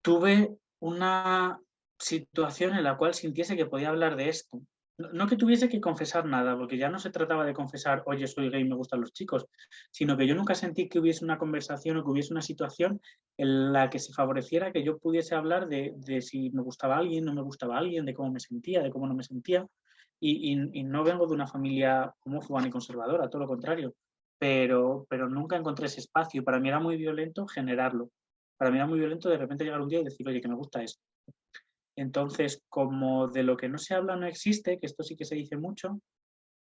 tuve una situación en la cual sintiese que podía hablar de esto. No que tuviese que confesar nada, porque ya no se trataba de confesar, oye, soy gay, me gustan los chicos, sino que yo nunca sentí que hubiese una conversación o que hubiese una situación en la que se favoreciera que yo pudiese hablar de si me gustaba alguien, no me gustaba alguien, de cómo me sentía, de cómo no me sentía. Y no vengo de una familia homófoba ni conservadora, todo lo contrario, pero nunca encontré ese espacio y para mí era muy violento generarlo. Para mí era muy violento de repente llegar un día y decir, oye, que me gusta esto. Entonces, como de lo que no se habla no existe, que esto sí que se dice mucho,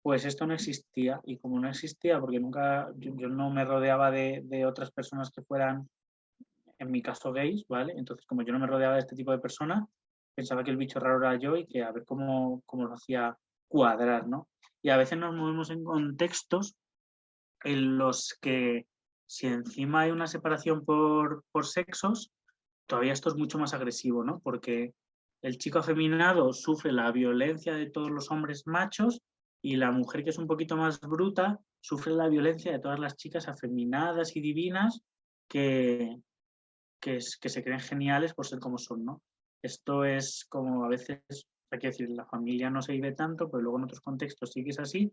pues esto no existía. Y como no existía, porque nunca, yo no me rodeaba de otras personas que fueran, en mi caso, gays, ¿vale? Entonces, como yo no me rodeaba de este tipo de personas, pensaba que el bicho raro era yo y que a ver cómo lo hacía cuadrar, ¿no? Y a veces nos movemos en contextos en los que si encima hay una separación por sexos, todavía esto es mucho más agresivo, ¿no? Porque el chico afeminado sufre la violencia de todos los hombres machos y la mujer que es un poquito más bruta sufre la violencia de todas las chicas afeminadas y divinas que se creen geniales por ser como son, ¿no? Esto es como a veces, hay que decir, la familia no se vive tanto, pero luego en otros contextos sí que es así,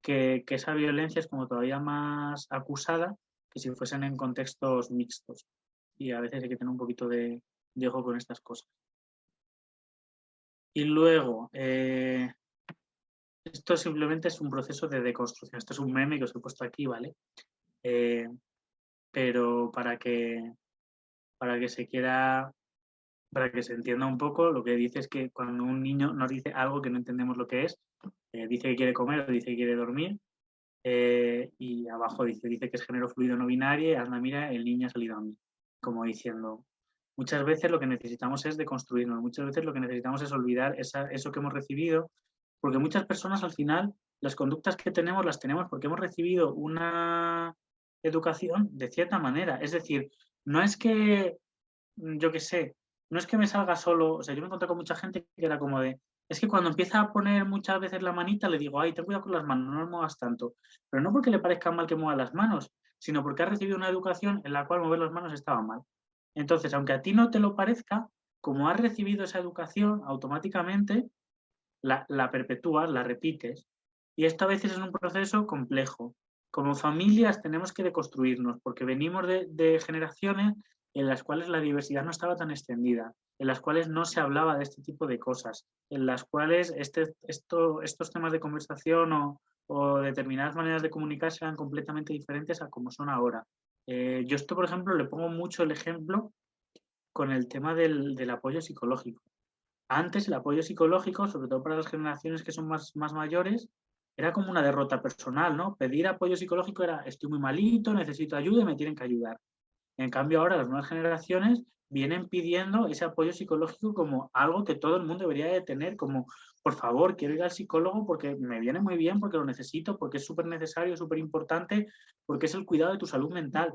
que esa violencia es como todavía más acusada que si fuesen en contextos mixtos. Y a veces hay que tener un poquito de ojo con estas cosas. Y luego, esto simplemente es un proceso de deconstrucción. Esto es un meme que os he puesto aquí, ¿vale? Pero para que se entienda un poco, lo que dice es que cuando un niño nos dice algo que no entendemos lo que es, dice que quiere comer o dice que quiere dormir, y abajo dice que es género fluido no binario, anda, mira, el niño ha salido a mí. Como diciendo, muchas veces lo que necesitamos es deconstruirnos, muchas veces lo que necesitamos es olvidar eso que hemos recibido, porque muchas personas al final, las conductas que tenemos las tenemos porque hemos recibido una educación de cierta manera. Es decir, no es que, yo qué sé, no es que me salga solo, o sea, yo me encontré con mucha gente que era como de, es que cuando empieza a poner muchas veces la manita le digo, ay, ten cuidado con las manos, no las muevas tanto. Pero no porque le parezca mal que mueva las manos, sino porque ha recibido una educación en la cual mover las manos estaba mal. Entonces, aunque a ti no te lo parezca, como has recibido esa educación, automáticamente la perpetúas, la repites. Y esto a veces es un proceso complejo. Como familias tenemos que deconstruirnos, porque venimos de generaciones en las cuales la diversidad no estaba tan extendida, en las cuales no se hablaba de este tipo de cosas, en las cuales estos temas de conversación o determinadas maneras de comunicarse eran completamente diferentes a como son ahora. Yo esto, por ejemplo, le pongo mucho el ejemplo con el tema del apoyo psicológico. Antes el apoyo psicológico, sobre todo para las generaciones que son más mayores, era como una derrota personal, ¿no? Pedir apoyo psicológico era, estoy muy malito, necesito ayuda y me tienen que ayudar. En cambio ahora las nuevas generaciones vienen pidiendo ese apoyo psicológico como algo que todo el mundo debería de tener, como, por favor, quiero ir al psicólogo porque me viene muy bien, porque lo necesito, porque es súper necesario, súper importante, porque es el cuidado de tu salud mental.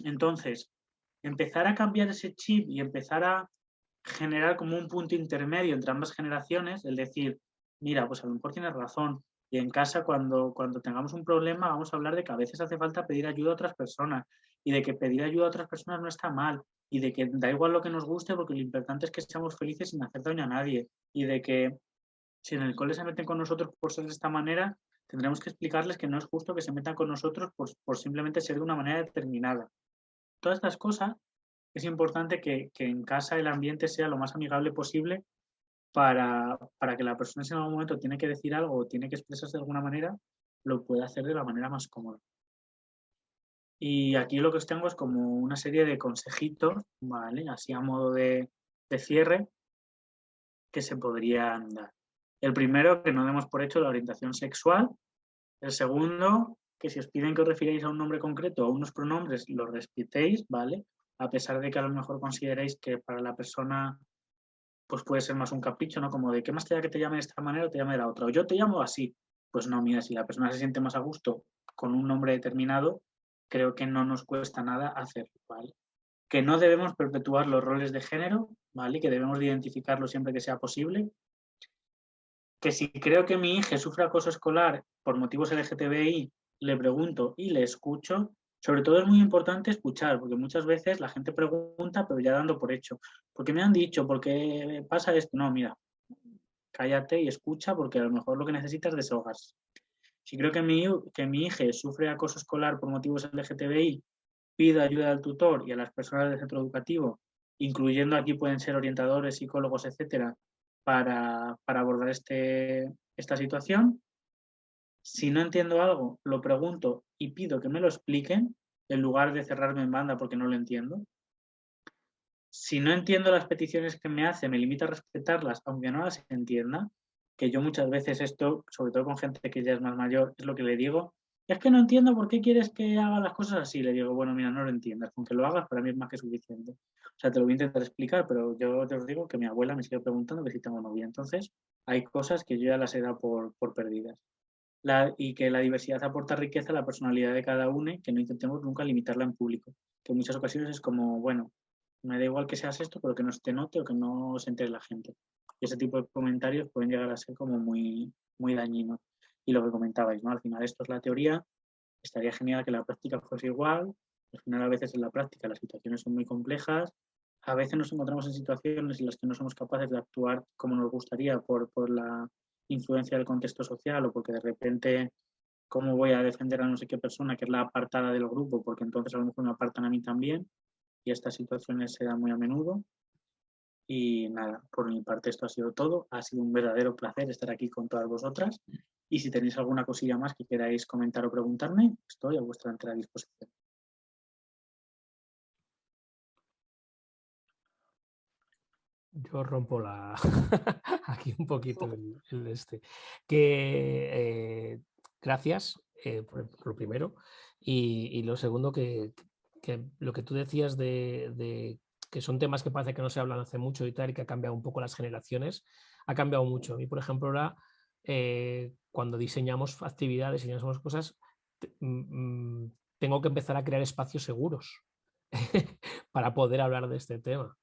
Entonces, empezar a cambiar ese chip y empezar a generar como un punto intermedio entre ambas generaciones, el decir, mira, pues a lo mejor tienes razón, y en casa cuando tengamos un problema vamos a hablar de que a veces hace falta pedir ayuda a otras personas, y de que pedir ayuda a otras personas no está mal, y de que da igual lo que nos guste porque lo importante es que seamos felices sin hacer daño a nadie, y de que si en el cole se meten con nosotros por ser de esta manera, tendremos que explicarles que no es justo que se metan con nosotros por simplemente ser de una manera determinada. Todas estas cosas es importante que en casa el ambiente sea lo más amigable posible para que la persona, si en algún momento tiene que decir algo o tiene que expresarse de alguna manera, lo pueda hacer de la manera más cómoda. Y aquí lo que os tengo es como una serie de consejitos, ¿vale? Así a modo de cierre, que se podrían dar. El primero, que no demos por hecho la orientación sexual. El segundo, que si os piden que os refiráis a un nombre concreto o a unos pronombres, los respetéis, ¿vale? A pesar de que a lo mejor consideréis que para la persona pues puede ser más un capricho, ¿no? Como de, ¿qué más te da que te llame de esta manera o te llame de la otra? O yo te llamo así. Pues no, mira, si la persona se siente más a gusto con un nombre determinado, creo que no nos cuesta nada hacerlo, ¿vale? Que no debemos perpetuar los roles de género, ¿vale? Que debemos de identificarlo siempre que sea posible. Que si creo que mi hija sufre acoso escolar por motivos LGTBI, le pregunto y le escucho. Sobre todo es muy importante escuchar, porque muchas veces la gente pregunta, pero ya dando por hecho. ¿Por qué me han dicho? ¿Por qué pasa esto? No, mira, cállate y escucha, porque a lo mejor lo que necesitas es desahogarse. Si creo que mi hija sufre acoso escolar por motivos LGTBI, pido ayuda al tutor y a las personas del centro educativo, incluyendo aquí pueden ser orientadores, psicólogos, etcétera, para abordar esta situación. Si no entiendo algo, lo pregunto y pido que me lo expliquen en lugar de cerrarme en banda porque no lo entiendo. Si no entiendo las peticiones que me hace, me limito a respetarlas, aunque no las entienda, que yo muchas veces esto, sobre todo con gente que ya es más mayor, es lo que le digo, es que no entiendo por qué quieres que haga las cosas así. Le digo, bueno, mira, no lo entiendas, con que lo hagas para mí es más que suficiente. O sea, te lo voy a intentar explicar, pero yo te os digo que mi abuela me sigue preguntando que si tengo novia. Entonces, hay cosas que yo ya las he dado por perdidas. Y que la diversidad aporta riqueza a la personalidad de cada uno, que no intentemos nunca limitarla en público. Que en muchas ocasiones es como, bueno, me da igual que seas esto, pero que no se te note o que no se entere la gente. Y ese tipo de comentarios pueden llegar a ser como muy, muy dañinos. Y lo que comentabais, ¿no? Al final esto es la teoría, estaría genial que la práctica fuese igual. Al final a veces en la práctica las situaciones son muy complejas. A veces nos encontramos en situaciones en las que no somos capaces de actuar como nos gustaría por la influencia del contexto social o porque de repente cómo voy a defender a no sé qué persona que es la apartada del grupo, porque entonces a lo mejor me apartan a mí también. Y estas situaciones se dan muy a menudo. Y nada, por mi parte esto ha sido todo. Ha sido un verdadero placer estar aquí con todas vosotras. Y si tenéis alguna cosilla más que queráis comentar o preguntarme, estoy a vuestra entera disposición. Yo rompo aquí un poquito el este. Que gracias por lo primero. Y lo segundo, que lo que tú decías de que son temas que parece que no se hablan hace mucho y tal, y que ha cambiado un poco las generaciones, ha cambiado mucho. A mí, por ejemplo, ahora, cuando diseñamos actividades, diseñamos cosas, tengo que empezar a crear espacios seguros para poder hablar de este tema.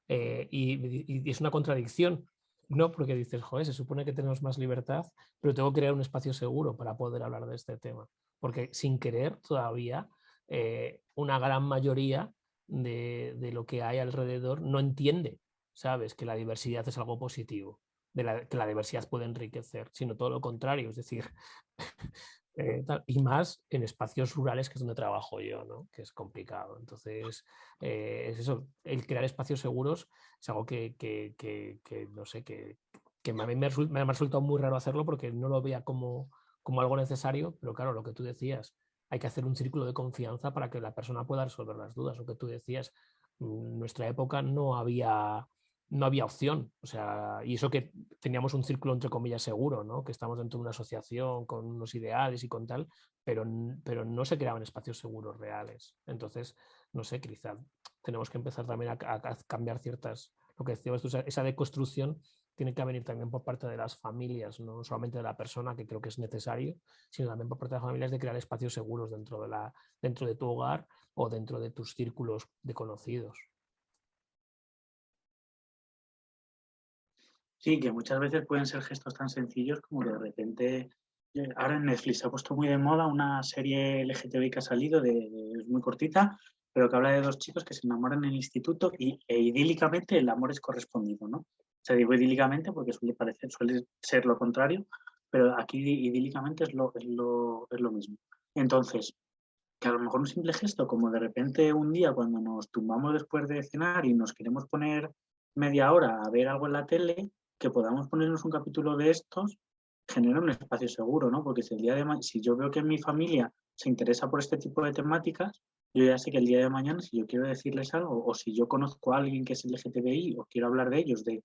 Y es una contradicción, ¿no? Porque dices, joder, se supone que tenemos más libertad, pero tengo que crear un espacio seguro para poder hablar de este tema. Porque sin querer todavía una gran mayoría de lo que hay alrededor no entiende, ¿sabes? Que la diversidad es algo positivo, que la diversidad puede enriquecer, sino todo lo contrario, es decir, y más en espacios rurales, que es donde trabajo yo, ¿no? Que es complicado. Entonces, es eso, el crear espacios seguros es algo que no sé, que a mí me ha resultado muy raro hacerlo porque no lo veía como algo necesario, pero claro, lo que tú decías, hay que hacer un círculo de confianza para que la persona pueda resolver las dudas. Lo que tú decías, en nuestra época no había opción, o sea, y eso que teníamos un círculo entre comillas seguro, ¿no? Que estamos dentro de una asociación con unos ideales y con tal, pero no se creaban espacios seguros reales. Entonces, no sé, quizá tenemos que empezar también a cambiar ciertas, lo que decías tú, esa deconstrucción tiene que venir también por parte de las familias, no solamente de la persona, que creo que es necesario, sino también por parte de las familias, de crear espacios seguros dentro de tu hogar o dentro de tus círculos de conocidos. Sí, que muchas veces pueden ser gestos tan sencillos como que de repente, ahora en Netflix se ha puesto muy de moda una serie LGTBI que ha salido, es muy cortita, pero que habla de dos chicos que se enamoran en el instituto e idílicamente el amor es correspondido, ¿no? O sea, digo idílicamente porque suele ser lo contrario, pero aquí idílicamente es lo mismo. Entonces, que a lo mejor un simple gesto, como de repente un día cuando nos tumbamos después de cenar y nos queremos poner media hora a ver algo en la tele, que podamos ponernos un capítulo de estos, genera un espacio seguro, ¿no? Porque si yo veo que en mi familia se interesa por este tipo de temáticas, yo ya sé que el día de mañana, si yo quiero decirles algo, o si yo conozco a alguien que es LGTBI, o quiero hablar de ellos, que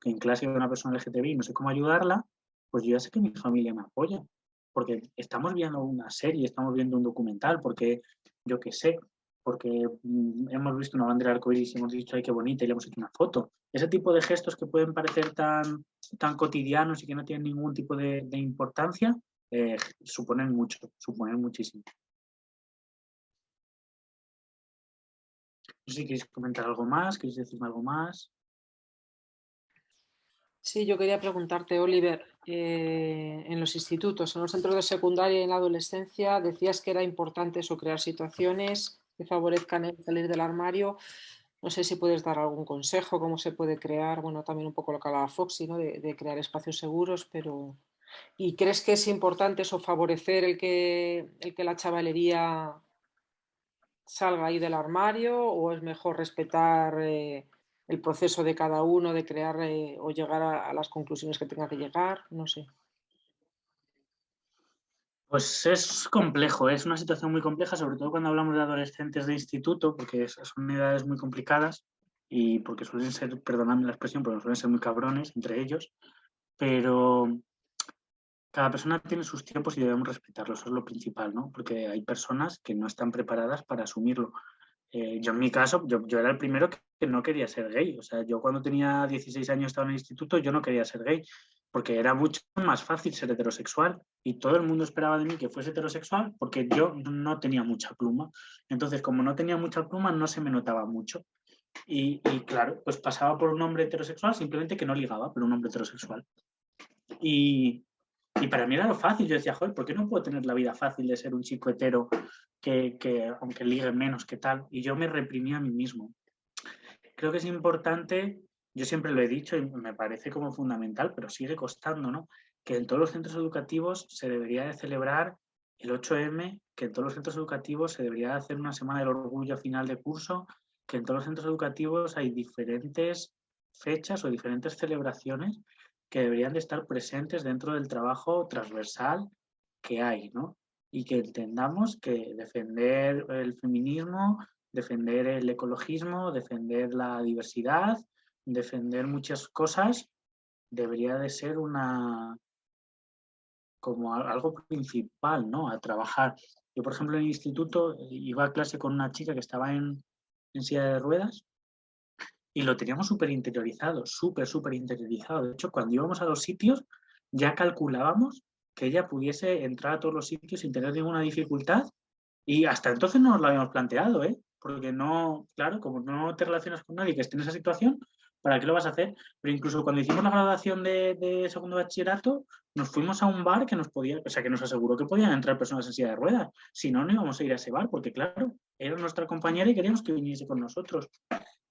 en clase hay una persona LGTBI y no sé cómo ayudarla, pues yo ya sé que mi familia me apoya. Porque estamos viendo una serie, estamos viendo un documental, porque yo qué sé, porque hemos visto una bandera arcoíris y hemos dicho, ay, qué bonita, y le hemos hecho una foto. Ese tipo de gestos que pueden parecer tan cotidianos y que no tienen ningún tipo de importancia, suponen mucho, suponen muchísimo. No sé si queréis comentar algo más, queréis decirme algo más. Sí, yo quería preguntarte, Oliver, en los institutos, en los centros de secundaria y en la adolescencia, decías que era importante eso, crear situaciones que favorezcan el salir del armario. No sé si puedes dar algún consejo, cómo se puede crear, bueno, también un poco lo que hablaba Foxy, ¿no? De crear espacios seguros, pero... ¿Y crees que es importante eso, favorecer el que la chavalería salga ahí del armario, o es mejor respetar el proceso de cada uno de crear o llegar a las conclusiones que tenga que llegar? No sé. Pues es complejo, es una situación muy compleja, sobre todo cuando hablamos de adolescentes de instituto, porque son edades muy complicadas y porque suelen ser, perdonadme la expresión, porque suelen ser muy cabrones entre ellos, pero cada persona tiene sus tiempos y debemos respetarlos, eso es lo principal, ¿no? Porque hay personas que no están preparadas para asumirlo. Yo en mi caso, yo era el primero que no quería ser gay. O sea, yo cuando tenía 16 años estaba en el instituto, yo no quería ser gay, porque era mucho más fácil ser heterosexual y todo el mundo esperaba de mí que fuese heterosexual porque yo no tenía mucha pluma. Entonces, como no tenía mucha pluma, no se me notaba mucho. Y claro, pues pasaba por un hombre heterosexual, simplemente que no ligaba, pero un hombre heterosexual. Y para mí era lo fácil. Yo decía, joder, ¿por qué no puedo tener la vida fácil de ser un chico hetero que aunque ligue menos, que tal? Y yo me reprimía a mí mismo. Creo que es importante, yo siempre lo he dicho y me parece como fundamental, pero sigue costando, ¿no? Que en todos los centros educativos se debería de celebrar el 8M, que en todos los centros educativos se debería de hacer una semana del orgullo a final de curso, que en todos los centros educativos hay diferentes fechas o diferentes celebraciones que deberían de estar presentes dentro del trabajo transversal que hay, ¿no? Y que entendamos que defender el feminismo, defender el ecologismo, defender la diversidad, defender muchas cosas, debería de ser como algo principal, ¿no? A trabajar. Yo, por ejemplo, en el instituto iba a clase con una chica que estaba en silla de ruedas y lo teníamos súper interiorizado, súper interiorizado. De hecho, cuando íbamos a los sitios, ya calculábamos que ella pudiese entrar a todos los sitios sin tener ninguna dificultad y hasta entonces no nos lo habíamos planteado, ¿eh? Porque no, claro, como no te relacionas con nadie que esté en esa situación, ¿para qué lo vas a hacer? Pero incluso cuando hicimos la graduación de segundo bachillerato, nos fuimos a un bar que que nos aseguró que podían entrar personas en silla de ruedas. Si no, no íbamos a ir a ese bar, porque claro, era nuestra compañera y queríamos que viniese con nosotros.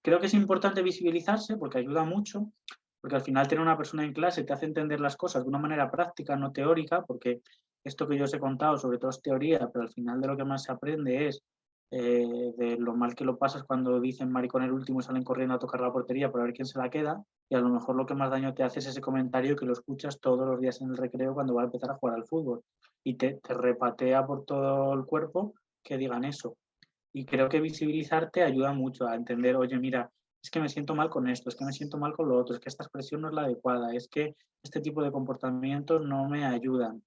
Creo que es importante visibilizarse porque ayuda mucho, porque al final tener una persona en clase te hace entender las cosas de una manera práctica, no teórica, porque esto que yo os he contado sobre todo es teoría, pero al final de lo que más se aprende es de lo mal que lo pasas cuando dicen maricón el último y salen corriendo a tocar la portería para ver quién se la queda, y a lo mejor lo que más daño te hace es ese comentario que lo escuchas todos los días en el recreo cuando va a empezar a jugar al fútbol y te repatea por todo el cuerpo que digan eso. Y creo que visibilizarte ayuda mucho a entender, oye, mira, es que me siento mal con esto, es que me siento mal con lo otro, es que esta expresión no es la adecuada, es que este tipo de comportamientos no me ayudan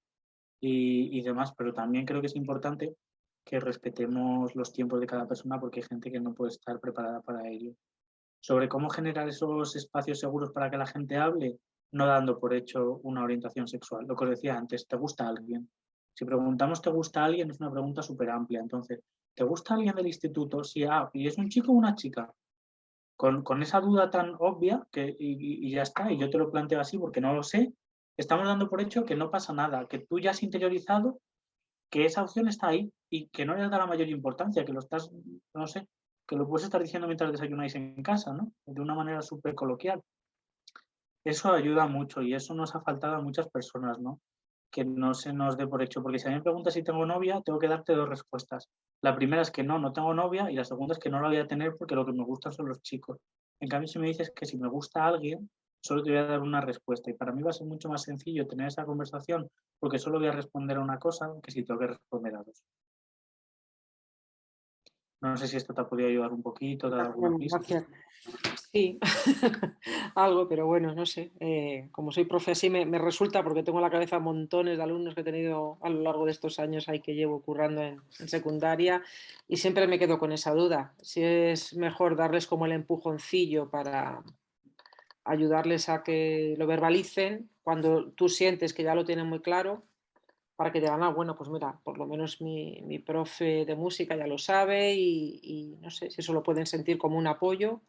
y demás, pero también creo que es importante que respetemos los tiempos de cada persona porque hay gente que no puede estar preparada para ello. Sobre cómo generar esos espacios seguros para que la gente hable, no dando por hecho una orientación sexual. Lo que os decía antes, ¿te gusta alguien? Si preguntamos ¿te gusta alguien? Es una pregunta súper amplia. Entonces, ¿te gusta alguien del instituto? Sí, ¿y es un chico o una chica? Con esa duda tan obvia y ya está, y yo te lo planteo así porque no lo sé, estamos dando por hecho que no pasa nada, que tú ya has interiorizado que esa opción está ahí y que no le da la mayor importancia, que lo estás, no sé, que lo puedes estar diciendo mientras desayunáis en casa, ¿no? De una manera súper coloquial. Eso ayuda mucho y eso nos ha faltado a muchas personas, ¿no? Que no se nos dé por hecho, porque si a mí me preguntas si tengo novia, tengo que darte dos respuestas. La primera es que no tengo novia y la segunda es que no la voy a tener porque lo que me gustan son los chicos. En cambio, si me dices que si me gusta a alguien, solo te voy a dar una respuesta y para mí va a ser mucho más sencillo tener esa conversación porque solo voy a responder a una cosa que si tengo que responder a dos. No sé si esto te ha podido ayudar un poquito, te ha dado alguna pista. Gracias. Sí, algo, pero bueno, no sé. Como soy profe así me resulta, porque tengo en la cabeza montones de alumnos que he tenido a lo largo de estos años ahí que llevo currando en secundaria, y siempre me quedo con esa duda. Si es mejor darles como el empujoncillo para ayudarles a que lo verbalicen cuando tú sientes que ya lo tienen muy claro, para que digan, bueno, pues mira, por lo menos mi profe de música ya lo sabe, y no sé si eso lo pueden sentir como un apoyo.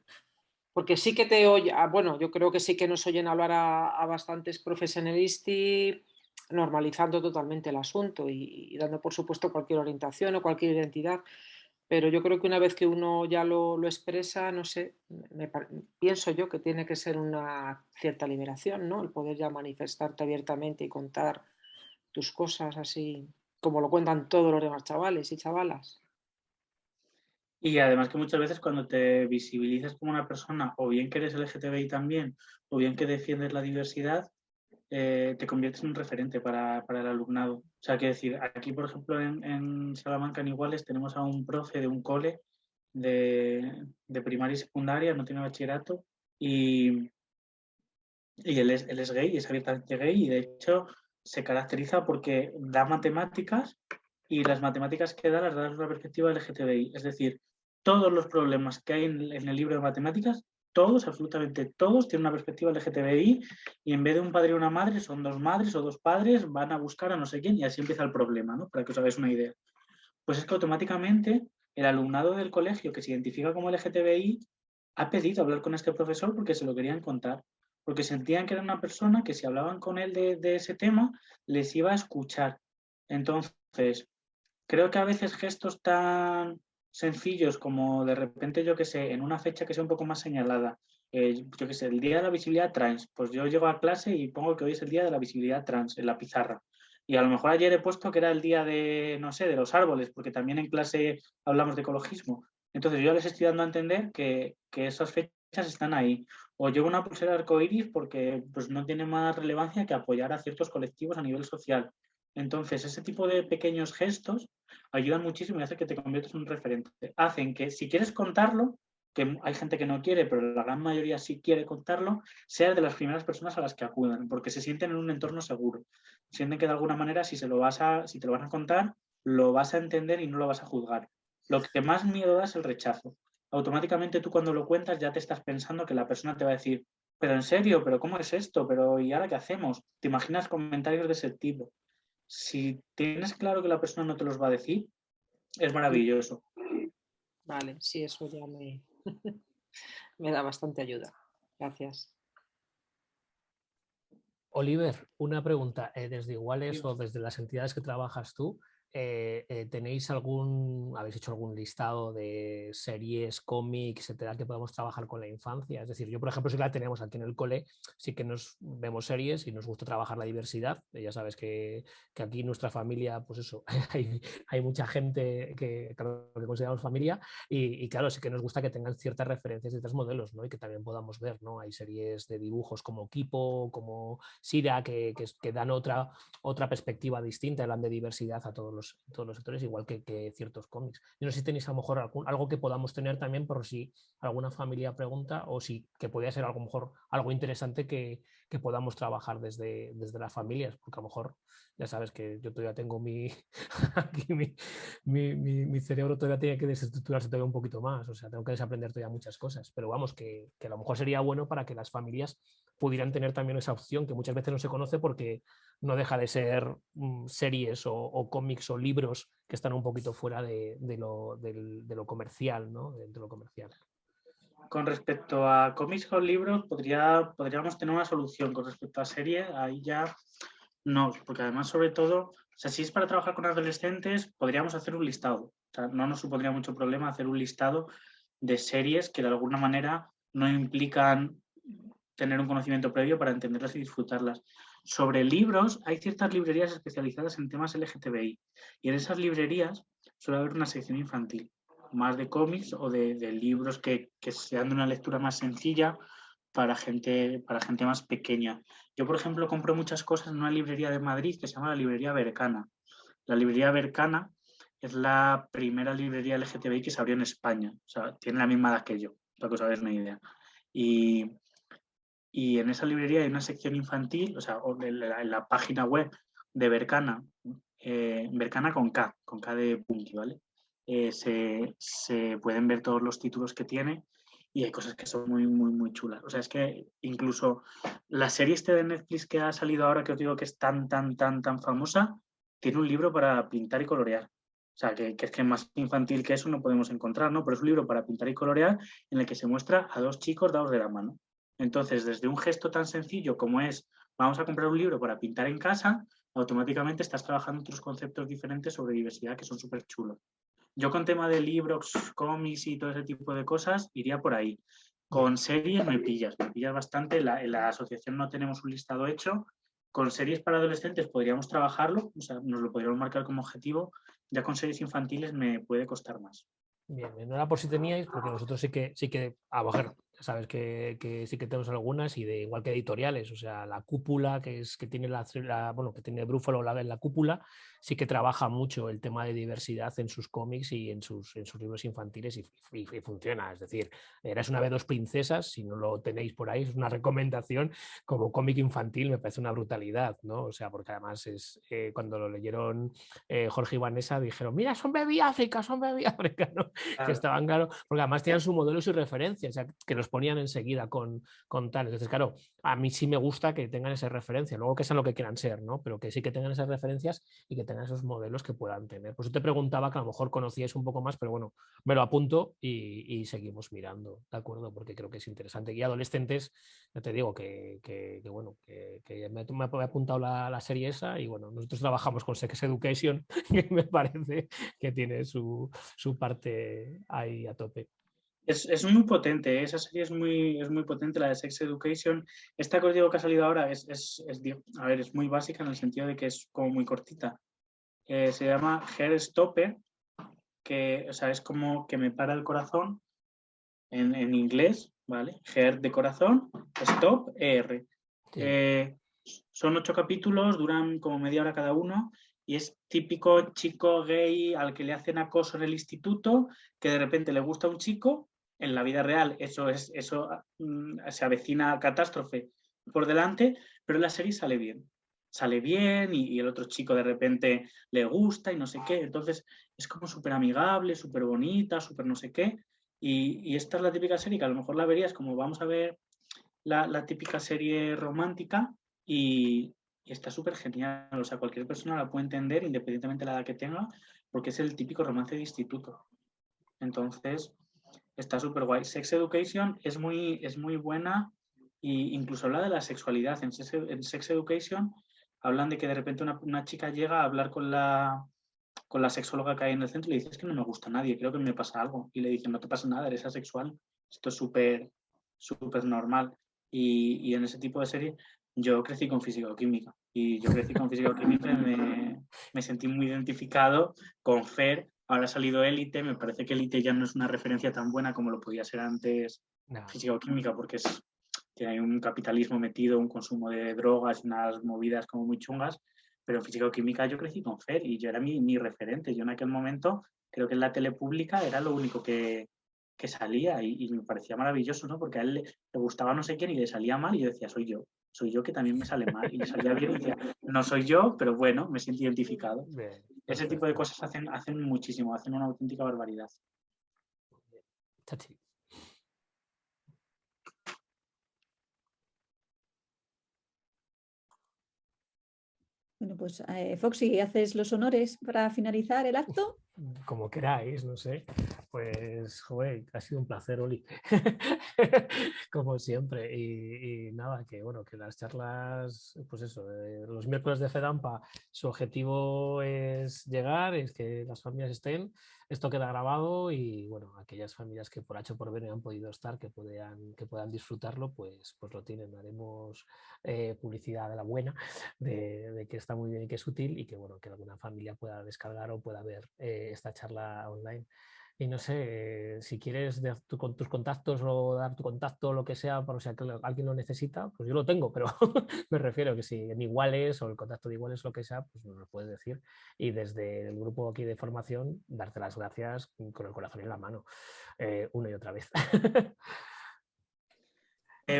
Porque sí que te oye, bueno, yo creo que sí que nos oyen hablar a bastantes profesionalisti, normalizando totalmente el asunto y dando por supuesto cualquier orientación o cualquier identidad. Pero yo creo que una vez que uno ya lo expresa, no sé, pienso yo que tiene que ser una cierta liberación, ¿no? El poder ya manifestarte abiertamente y contar tus cosas así como lo cuentan todos los demás chavales y chavalas. Y además que muchas veces cuando te visibilizas como una persona, o bien que eres LGTBI también, o bien que defiendes la diversidad, te conviertes en un referente para el alumnado. O sea, quiero decir, aquí, por ejemplo, en Salamanca, en Iguales, tenemos a un profe de un cole de primaria y secundaria, no tiene bachillerato, y él es gay, es abiertamente gay, y de hecho se caracteriza porque da matemáticas, y las matemáticas que da las da desde una perspectiva LGTBI. Es decir, todos los problemas que hay en el libro de matemáticas, todos, absolutamente todos, tienen una perspectiva LGTBI, y en vez de un padre y una madre, son dos madres o dos padres, van a buscar a no sé quién, y así empieza el problema, ¿no? Para que os hagáis una idea. Pues es que automáticamente el alumnado del colegio que se identifica como LGTBI ha pedido hablar con este profesor porque se lo querían contar, porque sentían que era una persona que si hablaban con él de ese tema les iba a escuchar. Entonces, creo que a veces gestos tan sencillos como de repente, yo que sé, en una fecha que sea un poco más señalada, yo que sé, el Día de la Visibilidad Trans, pues yo llego a clase y pongo que hoy es el Día de la Visibilidad Trans en la pizarra. Y a lo mejor ayer he puesto que era el día de, no sé, de los árboles, porque también en clase hablamos de ecologismo. Entonces yo les estoy dando a entender que esas fechas están ahí. O llevo una pulsera arcoíris porque pues, no tiene más relevancia que apoyar a ciertos colectivos a nivel social. Entonces, ese tipo de pequeños gestos ayudan muchísimo y hacen que te conviertas en un referente. Hacen que si quieres contarlo, que hay gente que no quiere, pero la gran mayoría sí quiere contarlo, seas de las primeras personas a las que acudan, porque se sienten en un entorno seguro. Sienten que de alguna manera si te lo vas a contar, lo vas a entender y no lo vas a juzgar. Lo que más miedo da es el rechazo. Automáticamente tú cuando lo cuentas ya te estás pensando que la persona te va a decir, pero en serio, pero ¿cómo es esto? Pero ¿y ahora qué hacemos? ¿Te imaginas comentarios de ese tipo? Si tienes claro que la persona no te los va a decir, es maravilloso. Vale, sí, eso ya me da bastante ayuda. Gracias. Oliver, una pregunta. Desde Iguales o desde las entidades que trabajas tú, ¿habéis hecho algún listado de series, cómics, etcétera, que podamos trabajar con la infancia? Es decir, yo, por ejemplo, sí que la tenemos aquí en el cole, sí que nos vemos series y nos gusta trabajar la diversidad. Ya sabes que aquí en nuestra familia, pues eso, hay mucha gente que consideramos familia y claro, sí que nos gusta que tengan ciertas referencias de otros modelos, ¿no? Y que también podamos ver, ¿no? Hay series de dibujos como Kipo, como Sira, que dan otra perspectiva distinta, hablan de diversidad a todos los sectores, igual que ciertos cómics. Yo no sé si tenéis a lo mejor algo que podamos tener también por si alguna familia pregunta, o si que podría ser a lo mejor algo interesante que podamos trabajar desde las familias, porque a lo mejor ya sabes que yo todavía tengo aquí mi cerebro todavía tiene que desestructurarse todavía un poquito más, o sea, tengo que desaprender todavía muchas cosas, pero vamos, que a lo mejor sería bueno para que las familias pudieran tener también esa opción que muchas veces no se conoce porque no deja de ser series o cómics o libros que están un poquito fuera de lo comercial, ¿no? De lo comercial. Con respecto a cómics o libros, podríamos tener una solución. Con respecto a series, ahí ya no, porque además, sobre todo, o sea, si es para trabajar con adolescentes, podríamos hacer un listado. O sea, no nos supondría mucho problema hacer un listado de series que de alguna manera no implican tener un conocimiento previo para entenderlas y disfrutarlas. Sobre libros, hay ciertas librerías especializadas en temas LGTBI, y en esas librerías suele haber una sección infantil, más de cómics o de libros que sean de una lectura más sencilla para gente más pequeña. Yo, por ejemplo, compro muchas cosas en una librería de Madrid que se llama la librería Bercana. La librería Bercana es la primera librería LGTBI que se abrió en España. O sea, tiene la misma edad que yo, para que os hagáis una idea. Y en esa librería hay una sección infantil, o sea, en la página web de Berkana, Berkana con K de Punky, ¿vale? Se pueden ver todos los títulos que tiene y hay cosas que son muy, muy, muy chulas. O sea, es que incluso la serie de Netflix que ha salido ahora, que os digo que es tan, tan, tan, tan famosa, tiene un libro para pintar y colorear. O sea, que es que más infantil que eso no podemos encontrar, ¿no? Pero es un libro para pintar y colorear en el que se muestra a dos chicos dados de la mano. Entonces, desde un gesto tan sencillo como es, vamos a comprar un libro para pintar en casa, automáticamente estás trabajando otros conceptos diferentes sobre diversidad que son súper chulos. Yo con tema de libros, cómics y todo ese tipo de cosas, iría por ahí. Con series me pillas bastante. En la asociación no tenemos un listado hecho. Con series para adolescentes podríamos trabajarlo, o sea, nos lo podríamos marcar como objetivo. Ya con series infantiles me puede costar más. Bien, no era por si teníais, porque nosotros sí que bueno, sabes que sí que tenemos algunas y de igual que editoriales, o sea, La Cúpula, que tiene bueno, que tiene Brúfalo en La Cúpula, sí que trabaja mucho el tema de diversidad en sus cómics y en sus libros infantiles y funciona. Es decir, Eras una vez dos princesas, si no lo tenéis por ahí, es una recomendación como cómic infantil, me parece una brutalidad, ¿no? O sea, porque además cuando lo leyeron Jorge y Vanessa dijeron, mira, son Baby África, ¿no? Claro. Que estaban, claro, porque además tenían su modelo y su referencia, o sea, que los ponían enseguida con tal. Entonces, claro, a mí sí me gusta que tengan esa referencia, luego que sean lo que quieran ser, ¿no? Pero que sí que tengan esas referencias y que tengan esos modelos que puedan tener. Por eso te preguntaba, que a lo mejor conocíais un poco más, pero bueno, me lo apunto y seguimos mirando, ¿de acuerdo? Porque creo que es interesante. Y adolescentes, ya te digo bueno, que me he apuntado la serie esa y bueno, nosotros trabajamos con Sex Education, que me parece que tiene su parte ahí a tope. Es muy potente, esa serie es muy potente, la de Sex Education. Esta que os digo que ha salido ahora a ver, es muy básica en el sentido de que es como muy cortita. Se llama Heartstopper, que o sea, es como que me para el corazón en inglés, ¿vale? Heart de corazón, stop, ER. Sí. Son 8 capítulos, duran como media hora cada uno y es típico chico gay al que le hacen acoso en el instituto, que de repente le gusta un chico. En la vida real eso se avecina a catástrofe por delante, pero en la serie sale bien. Sale bien y el otro chico de repente le gusta y no sé qué. Entonces es como súper amigable, súper bonita, súper no sé qué. Y esta es la típica serie que a lo mejor la verías como vamos a ver la típica serie romántica y está súper genial. O sea, cualquier persona la puede entender independientemente de la edad que tenga, porque es el típico romance de instituto. Entonces, está súper guay. Sex Education es muy buena e incluso habla de la sexualidad. En Sex Education hablan de que de repente una chica llega a hablar con la sexóloga que hay en el centro y le dice, es que no me gusta a nadie, creo que me pasa algo. Y le dice, no te pasa nada, eres asexual. Esto es súper normal. Y en ese tipo de serie yo crecí con físico-química. Y yo crecí con físico-química y me sentí muy identificado con Fer. Ahora ha salido Élite, me parece que Élite ya no es una referencia tan buena como lo podía ser antes físico-química, porque que hay un capitalismo metido, un consumo de drogas, unas movidas como muy chungas, pero en físico-química yo crecí con Fer y yo era mi referente. Yo en aquel momento creo que en la tele pública era lo único que salía y me parecía maravilloso, ¿no? Porque a él le gustaba no sé quién y le salía mal y yo decía, soy yo que también me sale mal. Y le salía bien y decía, no soy yo, pero bueno, me siento identificado. Bien, ese tipo de cosas hacen muchísimo, hacen una auténtica barbaridad. Chachi. Bueno, pues Foxy, ¿haces los honores para finalizar el acto? Como queráis, no sé. Pues, joder, ha sido un placer, Oli. Como siempre. Y nada, que bueno, que las charlas, pues eso, los miércoles de FEDAMPA, su objetivo es llegar, es que las familias estén. Esto queda grabado y bueno, aquellas familias que por H o por B no han podido estar, que puedan disfrutarlo, pues lo tienen. Haremos publicidad de la buena, de que está muy bien y que es útil y que bueno, que alguna familia pueda descargar o pueda ver esta charla online. Y no sé, si quieres con tus contactos o dar tu contacto o lo que sea, por si alguien lo necesita, pues yo lo tengo, pero me refiero que si en Iguales o el contacto de Iguales, lo que sea, pues nos lo puedes decir. Y desde el grupo aquí de formación, darte las gracias con el corazón en la mano, una y otra vez.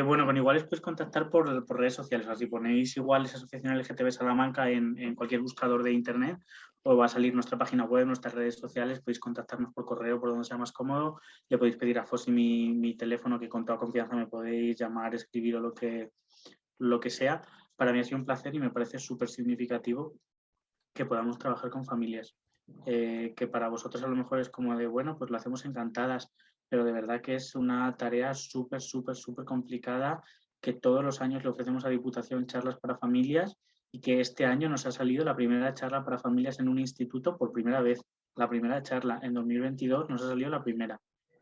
Bueno, con Iguales podéis contactar por redes sociales. Así ponéis Iguales Asociación LGTB Salamanca en cualquier buscador de internet, o va a salir nuestra página web, nuestras redes sociales. Podéis contactarnos por correo, por donde sea más cómodo. Le podéis pedir a Fosi mi teléfono, que con toda confianza me podéis llamar, escribir o lo que sea. Para mí ha sido un placer y me parece súper significativo que podamos trabajar con familias. Que para vosotros a lo mejor es como de, bueno, pues lo hacemos encantadas, pero de verdad que es una tarea súper, súper, súper complicada, que todos los años le ofrecemos a Diputación charlas para familias, y que este año nos ha salido la primera charla para familias en un instituto por primera vez. La primera charla en 2022 nos ha salido la primera,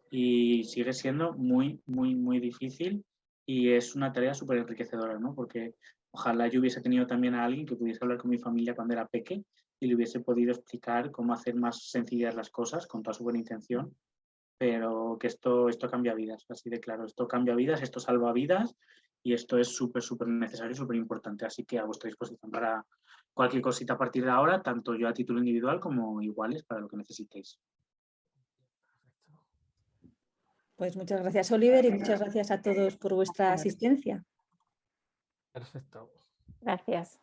y sigue siendo muy, muy, muy difícil, y es una tarea súper enriquecedora, ¿no? Porque ojalá yo hubiese tenido también a alguien que pudiese hablar con mi familia cuando era peque y le hubiese podido explicar cómo hacer más sencillas las cosas con toda su buena intención, pero que esto cambia vidas, así de claro. Esto cambia vidas, esto salva vidas, y esto es súper, súper necesario, súper importante. Así que a vuestra disposición para cualquier cosita a partir de ahora, tanto yo a título individual como Iguales, para lo que necesitéis. Pues muchas gracias, Oliver, y muchas gracias a todos por vuestra asistencia. Perfecto. Gracias.